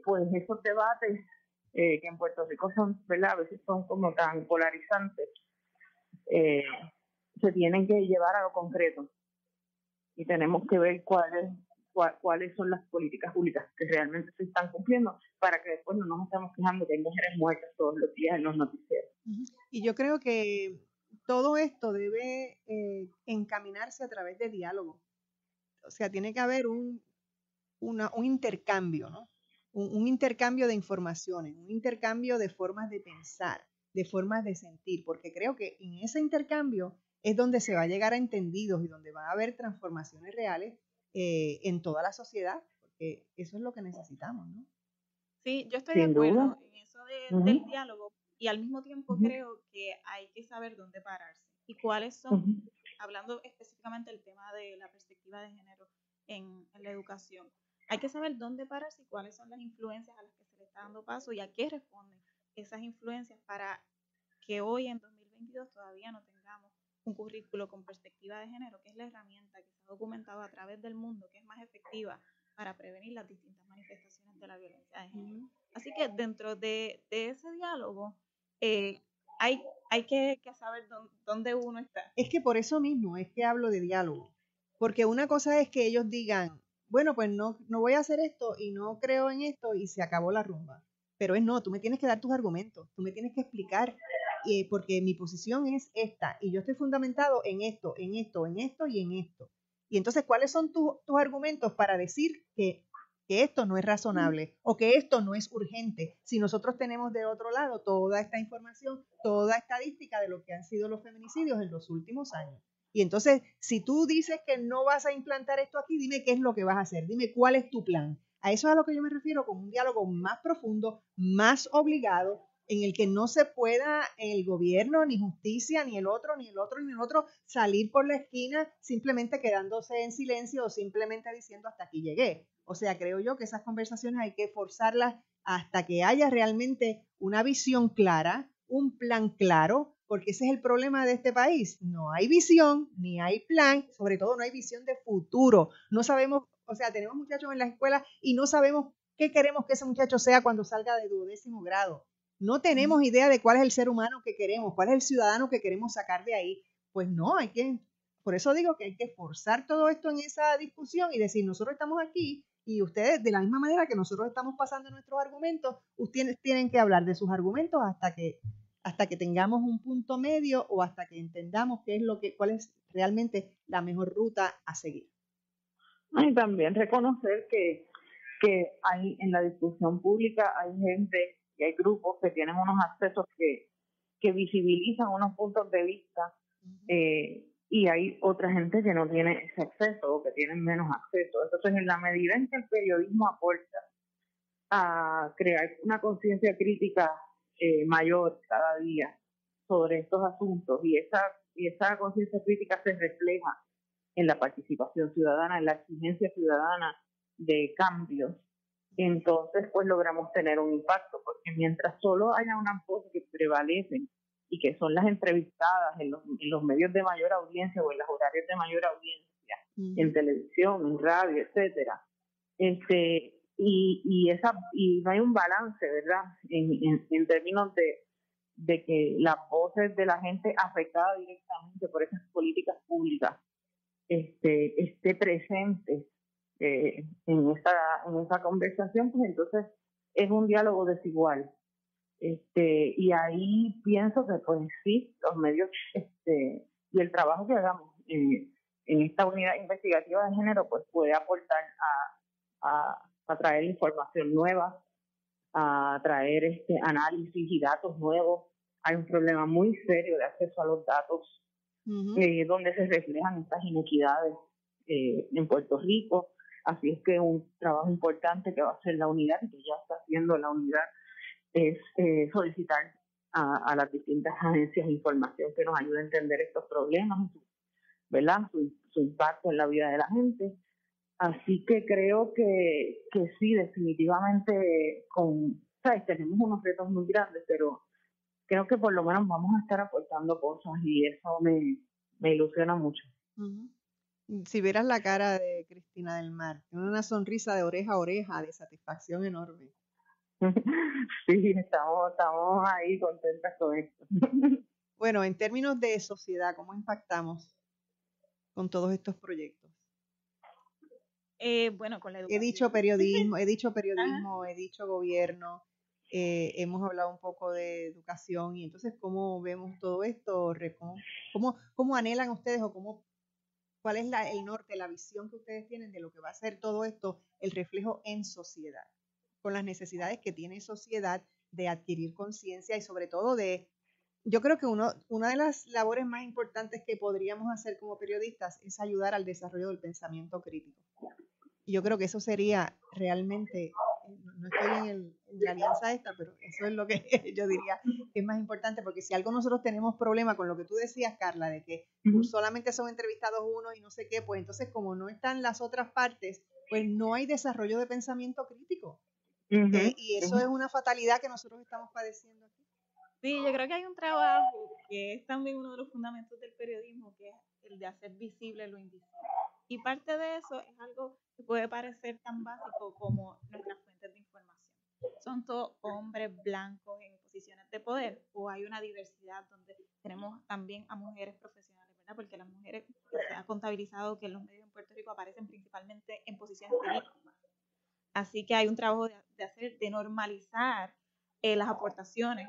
pues esos debates que en Puerto Rico son, ¿verdad?, a veces son como tan polarizantes, se tienen que llevar a lo concreto y tenemos que ver cuáles son las políticas públicas que realmente se están cumpliendo para que después no nos estemos quejando que hay mujeres muertas todos los días en los noticieros. Y yo creo que todo esto debe encaminarse a través de diálogo. O sea, tiene que haber un intercambio, ¿no? Un intercambio de informaciones, un intercambio de formas de pensar, de formas de sentir, porque creo que en ese intercambio es donde se va a llegar a entendidos y donde va a haber transformaciones reales en toda la sociedad, porque eso es lo que necesitamos, ¿no? Sí, yo estoy de acuerdo en eso del diálogo y al mismo tiempo creo que hay que saber dónde pararse y cuáles son, hablando específicamente del tema de la perspectiva de género en la educación, hay que saber dónde pararse y cuáles son las influencias a las que se le está dando paso y a qué responden esas influencias para que hoy en 2022 todavía no tengamos un currículo con perspectiva de género, que es la herramienta que se ha documentado a través del mundo, que es más efectiva para prevenir las distintas manifestaciones de la violencia de género. Así que dentro de ese diálogo hay que saber dónde uno está. Es que por eso mismo es que hablo de diálogo, porque una cosa es que ellos digan, bueno, pues no voy a hacer esto y no creo en esto y se acabó la rumba. Pero no, tú me tienes que dar tus argumentos, tú me tienes que explicar, porque mi posición es esta y yo estoy fundamentado en esto, en esto, en esto y en esto. Y entonces, ¿cuáles son tus argumentos para decir que esto no es razonable o que esto no es urgente? Si nosotros tenemos de otro lado toda esta información, toda estadística de lo que han sido los feminicidios en los últimos años. Y entonces, si tú dices que no vas a implantar esto aquí, dime qué es lo que vas a hacer, dime cuál es tu plan. A eso es a lo que yo me refiero con un diálogo más profundo, más obligado, en el que no se pueda el gobierno, ni justicia, ni el otro salir por la esquina simplemente quedándose en silencio o simplemente diciendo hasta aquí llegué. O sea, creo yo que esas conversaciones hay que forzarlas hasta que haya realmente una visión clara, un plan claro, porque ese es el problema de este país. No hay visión, ni hay plan, sobre todo no hay visión de futuro. No sabemos, o sea, tenemos muchachos en la escuela y no sabemos qué queremos que ese muchacho sea cuando salga de 12º grado. No tenemos idea de cuál es el ser humano que queremos, cuál es el ciudadano que queremos sacar de ahí. Pues no, por eso digo que hay que forzar todo esto en esa discusión y decir, nosotros estamos aquí y ustedes, de la misma manera que nosotros estamos pasando nuestros argumentos, ustedes tienen que hablar de sus argumentos hasta que tengamos un punto medio o hasta que entendamos cuál es realmente la mejor ruta a seguir. Y también reconocer que hay en la discusión pública hay gente y hay grupos que tienen unos accesos que visibilizan unos puntos de vista, y hay otra gente que no tiene ese acceso o que tienen menos acceso. Entonces, en la medida en que el periodismo aporta a crear una conciencia crítica mayor cada día sobre estos asuntos, y esa conciencia crítica se refleja en la participación ciudadana, en la exigencia ciudadana de cambios, entonces pues logramos tener un impacto, porque mientras solo haya unas voces que prevalecen y que son las entrevistadas en los medios de mayor audiencia o en los horarios de mayor audiencia, en televisión, en radio, etcétera, y no hay un balance, ¿verdad?, en términos de que las voces de la gente afectada directamente por esas políticas públicas esté presente en esa conversación, pues entonces es un diálogo desigual. Y ahí pienso que pues sí, los medios y el trabajo que hagamos en esta unidad investigativa de género pues puede aportar a traer información nueva, a traer análisis y datos nuevos. Hay un problema muy serio de acceso a los datos, donde se reflejan estas inequidades en Puerto Rico. Así es que un trabajo importante que va a hacer la unidad y que ya está haciendo la unidad es solicitar a las distintas agencias información que nos ayude a entender estos problemas, ¿verdad?, su impacto en la vida de la gente. Así que creo que sí, definitivamente tenemos unos retos muy grandes, pero creo que por lo menos vamos a estar aportando cosas y eso me ilusiona mucho. Si vieras la cara de Cristina del Mar, tiene una sonrisa de oreja a oreja, de satisfacción enorme. Sí, estamos ahí contentas con esto. Bueno, en términos de sociedad, ¿cómo impactamos con todos estos proyectos? Bueno, con la educación. He dicho periodismo, he dicho gobierno, hemos hablado un poco de educación, y entonces, ¿cómo vemos todo esto? ¿Cómo anhelan ustedes o cuál es el norte, la visión que ustedes tienen de lo que va a ser todo esto, el reflejo en sociedad, con las necesidades que tiene sociedad de adquirir conciencia y sobre todo yo creo que una de las labores más importantes que podríamos hacer como periodistas es ayudar al desarrollo del pensamiento crítico. Y yo creo que eso sería realmente, no estoy en la alianza esta, pero eso es lo que yo diría que es más importante, porque si algo nosotros tenemos problema con lo que tú decías, Carla, de que solamente son entrevistados unos y no sé qué, pues entonces como no están las otras partes, pues no hay desarrollo de pensamiento crítico. Y eso es una fatalidad que nosotros estamos padeciendo aquí. Sí, yo creo que hay un trabajo que es también uno de los fundamentos del periodismo, que es el de hacer visible lo invisible. Y parte de eso es algo que puede parecer tan básico como nuestras fuentes de información. ¿Son todos hombres blancos en posiciones de poder o hay una diversidad donde tenemos también a mujeres profesionales, ¿verdad? Porque las mujeres, se ha contabilizado que en los medios en Puerto Rico aparecen principalmente en posiciones de víctimas. Así que hay un trabajo de normalizar las aportaciones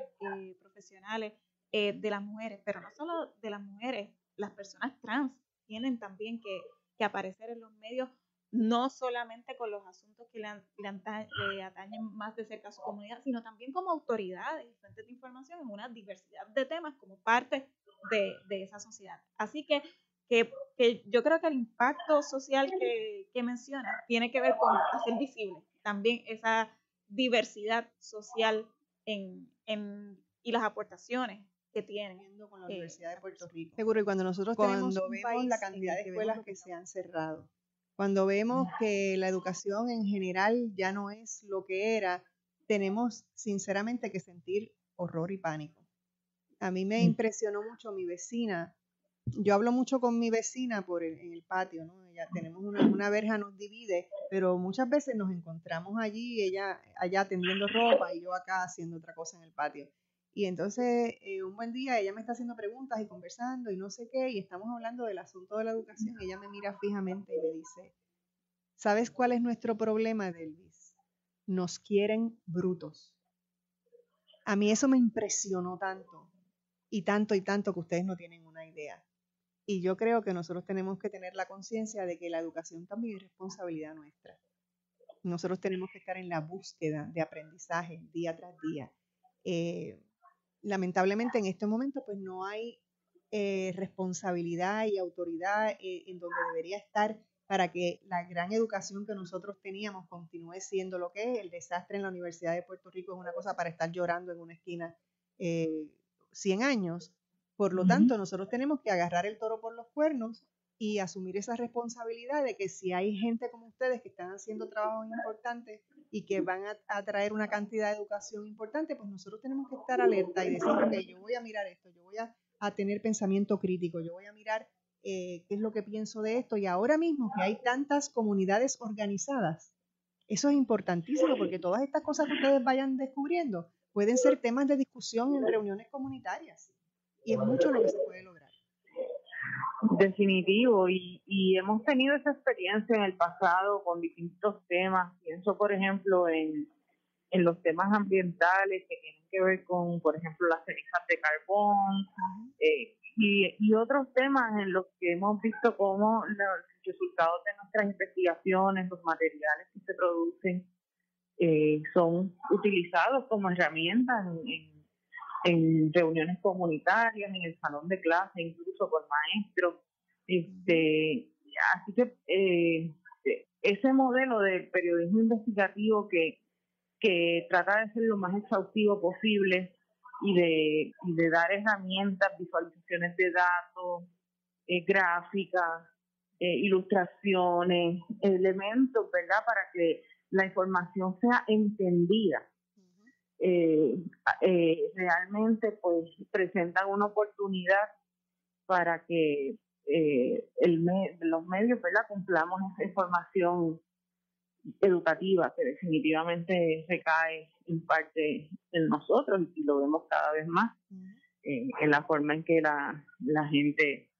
profesionales de las mujeres, pero no solo de las mujeres, las personas trans tienen también que aparecer en los medios, no solamente con los asuntos que le atañen más de cerca a su comunidad, sino también como autoridades y fuentes de información en una diversidad de temas como parte de esa sociedad. Así que yo creo que el impacto social que menciona tiene que ver con hacer visible también esa diversidad social en y las aportaciones que tienen. Con la Universidad de Puerto Rico. Seguro, y cuando nosotros vemos la cantidad de escuelas que se han cerrado, cuando vemos que la educación en general ya no es lo que era, tenemos sinceramente que sentir horror y pánico. A mí me impresionó mucho mi vecina. Yo hablo mucho con mi vecina en el patio, ¿no? Tenemos una verja nos divide, pero muchas veces nos encontramos allí, ella allá tendiendo ropa y yo acá haciendo otra cosa en el patio. Y entonces un buen día ella me está haciendo preguntas y conversando y no sé qué, y estamos hablando del asunto de la educación y ella me mira fijamente y me dice, ¿sabes cuál es nuestro problema, Delvis? Nos quieren brutos. A mí eso me impresionó tanto y tanto que ustedes no tienen una idea. Y yo creo que nosotros tenemos que tener la conciencia de que la educación también es responsabilidad nuestra. Nosotros tenemos que estar en la búsqueda de aprendizaje día tras día. Lamentablemente en este momento pues no hay responsabilidad y autoridad en donde debería estar para que la gran educación que nosotros teníamos continúe siendo lo que es. El desastre en la Universidad de Puerto Rico es una cosa para estar llorando en una esquina 100 años. Por lo tanto, nosotros tenemos que agarrar el toro por los cuernos y asumir esa responsabilidad de que si hay gente como ustedes que están haciendo trabajos importantes y que van a traer una cantidad de educación importante, pues nosotros tenemos que estar alerta y decir, ok, yo voy a mirar esto, yo voy a tener pensamiento crítico, yo voy a mirar qué es lo que pienso de esto. Y ahora mismo que hay tantas comunidades organizadas, eso es importantísimo porque todas estas cosas que ustedes vayan descubriendo pueden ser temas de discusión en reuniones comunitarias. Y es mucho lo que se puede lograr. Definitivo, y hemos tenido esa experiencia en el pasado con distintos temas. Pienso, por ejemplo, en los temas ambientales que tienen que ver con, por ejemplo, las cenizas de carbón, y otros temas en los que hemos visto cómo los resultados de nuestras investigaciones, los materiales que se producen, son utilizados como herramientas en reuniones comunitarias, en el salón de clase, incluso por maestros. Así que ese modelo de periodismo investigativo que trata de ser lo más exhaustivo posible y de dar herramientas, visualizaciones de datos, gráficas, ilustraciones, elementos, ¿verdad?, para que la información sea entendida. Realmente pues presentan una oportunidad para que los medios, ¿verdad?, cumplamos esa información educativa que definitivamente recae en parte en nosotros y lo vemos cada vez más en la forma en que la gente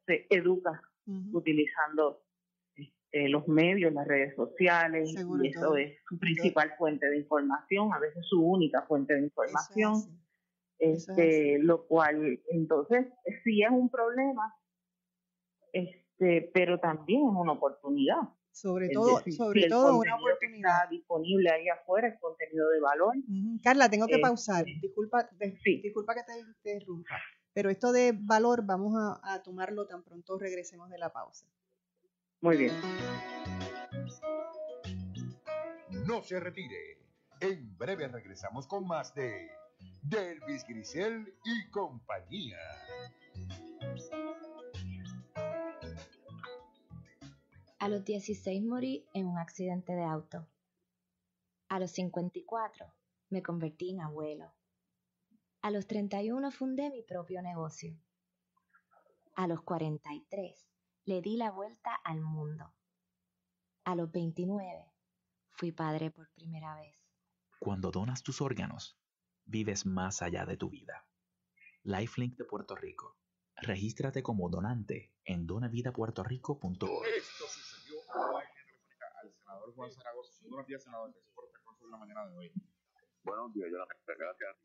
se educa utilizando los medios, las redes sociales, y eso es su principal fuente de información, a veces su única fuente de información, lo cual entonces sí es un problema, pero también es una oportunidad. Sobre todo una oportunidad que está disponible ahí afuera, el contenido de valor. Carla, tengo que pausar, disculpa que te interrumpa, pero esto de valor vamos a tomarlo tan pronto regresemos de la pausa. Muy bien. No se retire. En breve regresamos con más de Delvis Grisel y compañía. A los 16 morí en un accidente de auto. A los 54 me convertí en abuelo. A los 31 fundé mi propio negocio. A los 43 le di la vuelta al mundo. A los 29 fui padre por primera vez. Cuando donas tus órganos, vives más allá de tu vida. Lifelink de Puerto Rico. Regístrate como donante en donavidapuertorico.org. Esto sucedió hoy en telefónica al senador Juan Zaragoza. Buenos días, senador. Gracias por estar con nosotros en la mañana de hoy. Buenos días, Jonathan. Gracias.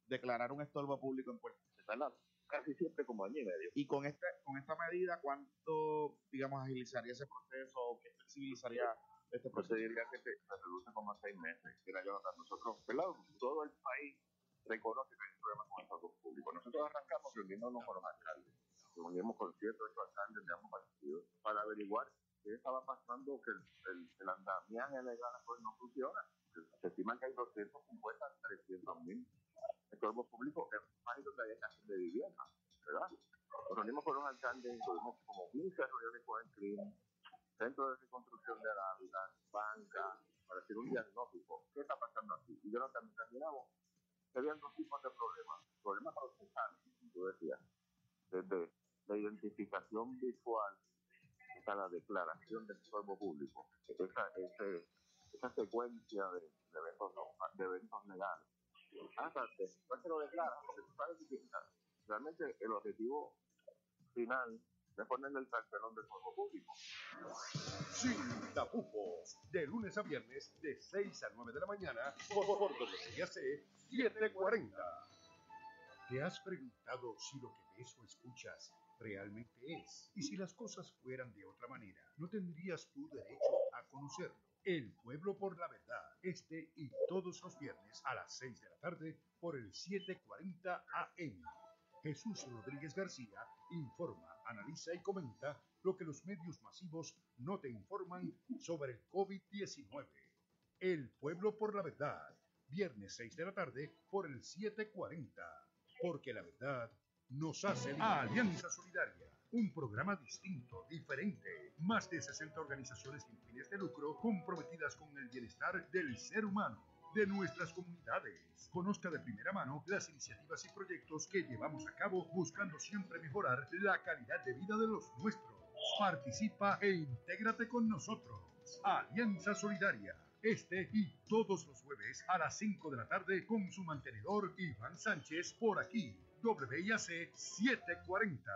Declarar un estorbo público en Puerto Rico. Casi siempre como año y medio. Y con esta medida, ¿cuánto, digamos, agilizaría ese proceso o qué flexibilizaría este proceso? Yo diría que se reduce como a 6 meses. Mira, Jonathan, nosotros, ¿verdad?, todo el país reconoce que hay un problema con el salud público. Nosotros arrancamos reuniéndonos con los alcaldes. Nos unimos con 7 o 8 alcaldes de ambos partidos para averiguar qué estaba pasando, que el andamiaje legal pues no funciona. Se estima que hay 250 a 300,000 estorbo público en países donde hay escasez de vivienda, ¿verdad? Nos reunimos con los alcaldes, tuvimos como 15 reuniones con el CRIM, Centro de Reconstrucción de Ávila, banca, para hacer un diagnóstico. ¿Qué está pasando aquí? Y yo no terminamos. Habían dos tipos de problemas. Problemas procesales, como tú decías, desde la identificación visual hasta la declaración del estorbo público. Esa secuencia de eventos legales. Hasta después se lo declara, porque tú sabes que realmente el objetivo final de ponerle el cartelón del estorbo público. Sin tapujos, de lunes a viernes, de 6 a 9 de la mañana, por WIAC 740. ¿Te has preguntado si lo que ves o escuchas realmente es? Y si las cosas fueran de otra manera, ¿no tendrías tu derecho a conocerlo? El Pueblo por la Verdad, este y todos los viernes a las 6 de la tarde por el 740 AM. Jesús Rodríguez García informa, analiza y comenta lo que los medios masivos no te informan sobre el COVID-19. El Pueblo por la Verdad, viernes 6 de la tarde por el 740. Porque la verdad nos hace libres. Alianza Solidaria, un programa distinto, diferente. Más de 60 organizaciones sin fines de lucro comprometidas con el bienestar del ser humano, de nuestras comunidades. Conozca de primera mano las iniciativas y proyectos que llevamos a cabo buscando siempre mejorar la calidad de vida de los nuestros. Participa e intégrate con nosotros. Alianza Solidaria. Este y todos los jueves a las 5 de la tarde con su mantenedor Iván Sánchez por aquí, WIAC 740.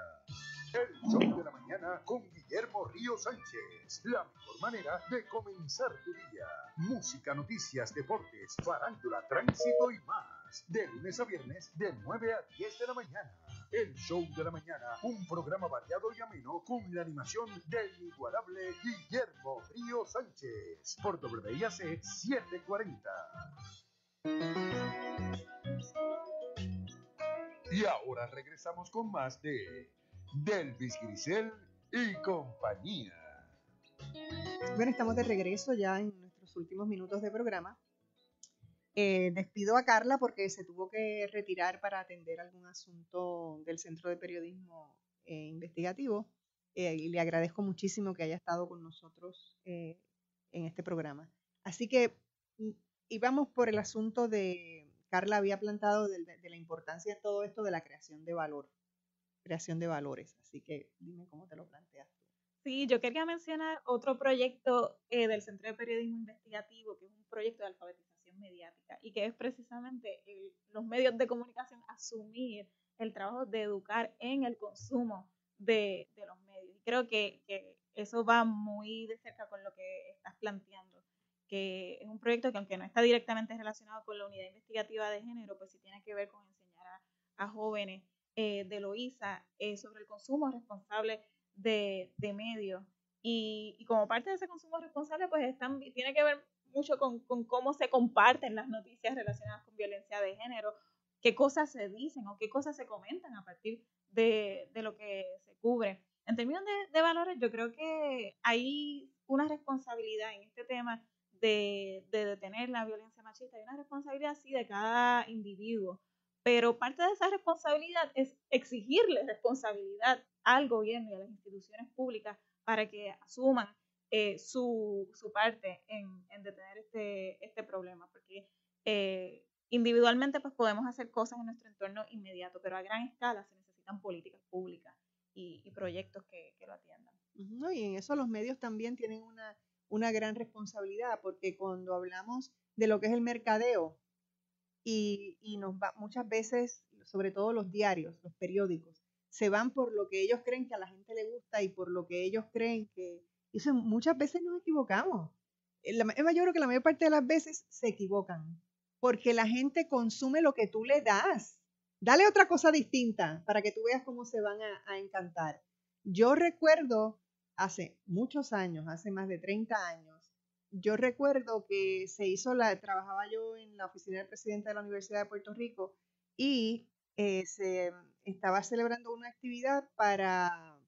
El show de la mañana con Guillermo Río Sánchez. La mejor manera de comenzar tu día. Música, noticias, deportes, farándula, tránsito y más. De lunes a viernes, de 9 a 10 de la mañana. El show de la mañana, un programa variado y ameno con la animación del inigualable Guillermo Río Sánchez. Por WIAC 740. Y ahora regresamos con más de Delvis Grisel y compañía. Bueno, estamos de regreso ya en nuestros últimos minutos de programa. Despido a Carla porque se tuvo que retirar para atender algún asunto del Centro de Periodismo Investigativo y le agradezco muchísimo que haya estado con nosotros en este programa. Así que íbamos por el asunto de, Carla había plantado de la importancia de todo esto de la creación de valor, creación de valores. Así que dime cómo te lo planteas tú. Sí, yo quería mencionar otro proyecto del Centro de Periodismo Investigativo, que es un proyecto de alfabetización mediática y que es precisamente los medios de comunicación asumir el trabajo de educar en el consumo de los medios. Y creo que eso va muy de cerca con lo que estás planteando, que es un proyecto que aunque no está directamente relacionado con la unidad investigativa de género, pues sí tiene que ver con enseñar a jóvenes de Loíza sobre el consumo responsable de medios. Y como parte de ese consumo responsable, pues tiene que ver mucho con cómo se comparten las noticias relacionadas con violencia de género, qué cosas se dicen o qué cosas se comentan a partir de lo que se cubre. En términos de valores, yo creo que hay una responsabilidad en este tema de detener la violencia machista. Hay una responsabilidad, sí, de cada individuo, pero parte de esa responsabilidad es exigirle responsabilidad al gobierno y a las instituciones públicas para que asuman su parte en detener este problema, porque individualmente pues podemos hacer cosas en nuestro entorno inmediato, pero a gran escala se necesitan políticas públicas y proyectos que lo atiendan. No, y en eso los medios también tienen una gran responsabilidad, porque cuando hablamos de lo que es el mercadeo, y muchas veces, sobre todo los diarios, los periódicos, se van por lo que ellos creen que a la gente le gusta y por lo que ellos creen que... Eso muchas veces nos equivocamos. Yo creo que la mayor parte de las veces se equivocan, porque la gente consume lo que tú le das. Dale otra cosa distinta para que tú veas cómo se van a encantar. Yo recuerdo hace muchos años, hace más de 30 años, yo recuerdo que trabajaba yo en la oficina del presidente de la Universidad de Puerto Rico y se estaba celebrando una actividad para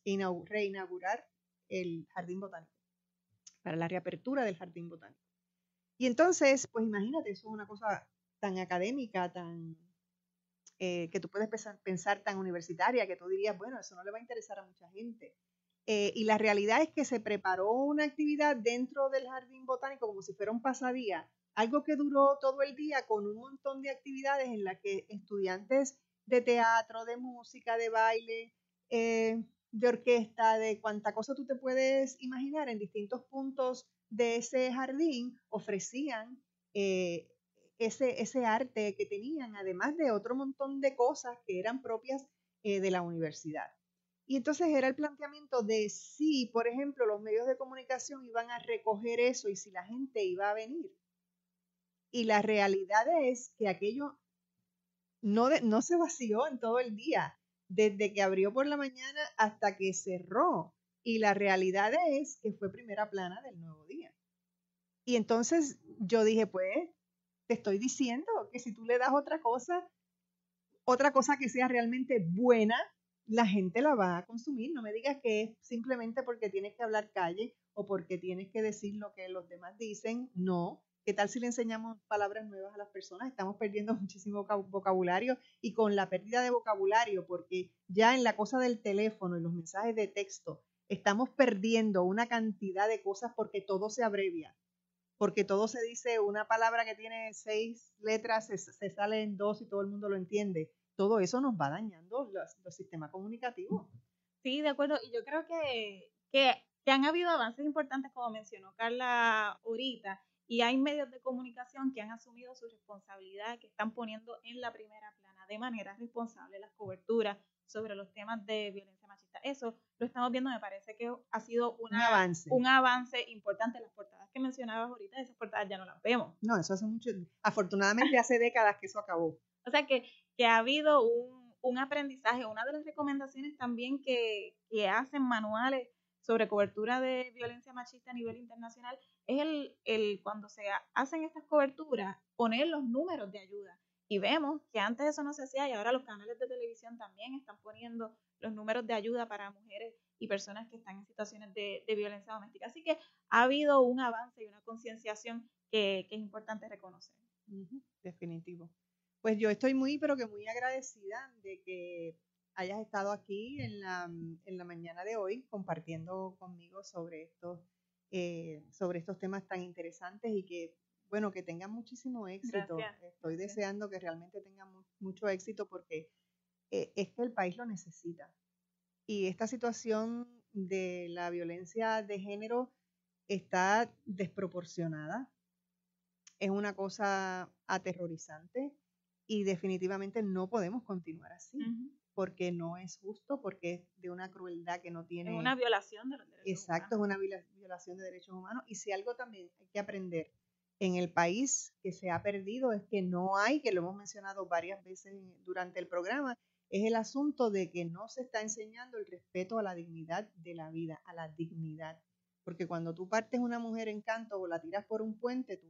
reinaugurar el Jardín Botánico, para la reapertura del Jardín Botánico. Y entonces, pues imagínate, eso es una cosa tan académica, tan que tú puedes pensar tan universitaria, que tú dirías, bueno, eso no le va a interesar a mucha gente. Y la realidad es que se preparó una actividad dentro del jardín botánico como si fuera un pasadía, algo que duró todo el día con un montón de actividades en las que estudiantes de teatro, de música, de baile, de orquesta, de cuánta cosa tú te puedes imaginar en distintos puntos de ese jardín, ofrecían ese arte que tenían, además de otro montón de cosas que eran propias de la universidad. Y entonces era el planteamiento de si, por ejemplo, los medios de comunicación iban a recoger eso y si la gente iba a venir. Y la realidad es que aquello no se vació en todo el día, desde que abrió por la mañana hasta que cerró. Y la realidad es que fue primera plana del nuevo día. Y entonces yo dije, pues, te estoy diciendo que si tú le das otra cosa que sea realmente buena, la gente la va a consumir. No me digas que es simplemente porque tienes que hablar calle o porque tienes que decir lo que los demás dicen. No. ¿Qué tal si le enseñamos palabras nuevas a las personas? Estamos perdiendo muchísimo vocabulario y con la pérdida de vocabulario, porque ya en la cosa del teléfono y los mensajes de texto, estamos perdiendo una cantidad de cosas porque todo se abrevia. Porque todo se dice, una palabra que tiene 6 letras se sale en 2 y todo el mundo lo entiende. Todo eso nos va dañando los sistemas comunicativos. Sí, de acuerdo. Y yo creo que han habido avances importantes, como mencionó Carla ahorita, y hay medios de comunicación que han asumido su responsabilidad, que están poniendo en la primera plana de manera responsable las coberturas sobre los temas de violencia machista. Eso lo estamos viendo, me parece que ha sido un avance importante. Las portadas que mencionabas ahorita, esas portadas ya no las vemos. No, eso hace mucho, afortunadamente hace décadas que eso acabó. O sea que ha habido un aprendizaje. Una de las recomendaciones también que hacen manuales sobre cobertura de violencia machista a nivel internacional es el cuando se hacen estas coberturas, poner los números de ayuda. Y vemos que antes eso no se hacía y ahora los canales de televisión también están poniendo los números de ayuda para mujeres y personas que están en situaciones de violencia doméstica. Así que ha habido un avance y una concienciación que es importante reconocer. Definitivo. Pues yo estoy pero que muy agradecida de que hayas estado aquí en la mañana de hoy compartiendo conmigo sobre estos temas tan interesantes y que, bueno, que tengan muchísimo éxito. Gracias. Estoy deseando que realmente tengan mucho éxito porque es que el país lo necesita. Y esta situación de la violencia de género está desproporcionada. Es una cosa aterrorizante y definitivamente no podemos continuar así. Porque no es justo, porque es de una crueldad que no tiene... Es una violación de los derechos humanos. Exacto, es una violación de derechos humanos. Y si algo también hay que aprender en el país que se ha perdido es que no hay, que lo hemos mencionado varias veces durante el programa, es el asunto de que no se está enseñando el respeto a la dignidad de la vida, a la dignidad. Porque cuando tú partes una mujer en canto o la tiras por un puente,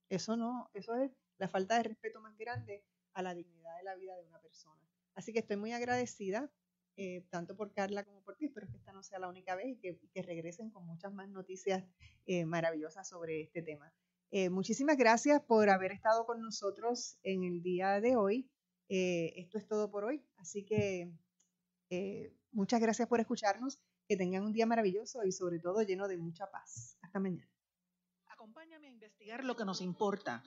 eso es la falta de respeto más grande a la dignidad de la vida de una persona. Así que estoy muy agradecida, tanto por Carla como por ti. Espero que esta no sea la única vez y que regresen con muchas más noticias maravillosas sobre este tema. Muchísimas gracias por haber estado con nosotros en el día de hoy. Esto es todo por hoy. Así que muchas gracias por escucharnos. Que tengan un día maravilloso y sobre todo lleno de mucha paz. Hasta mañana. Acompáñame a investigar lo que nos importa.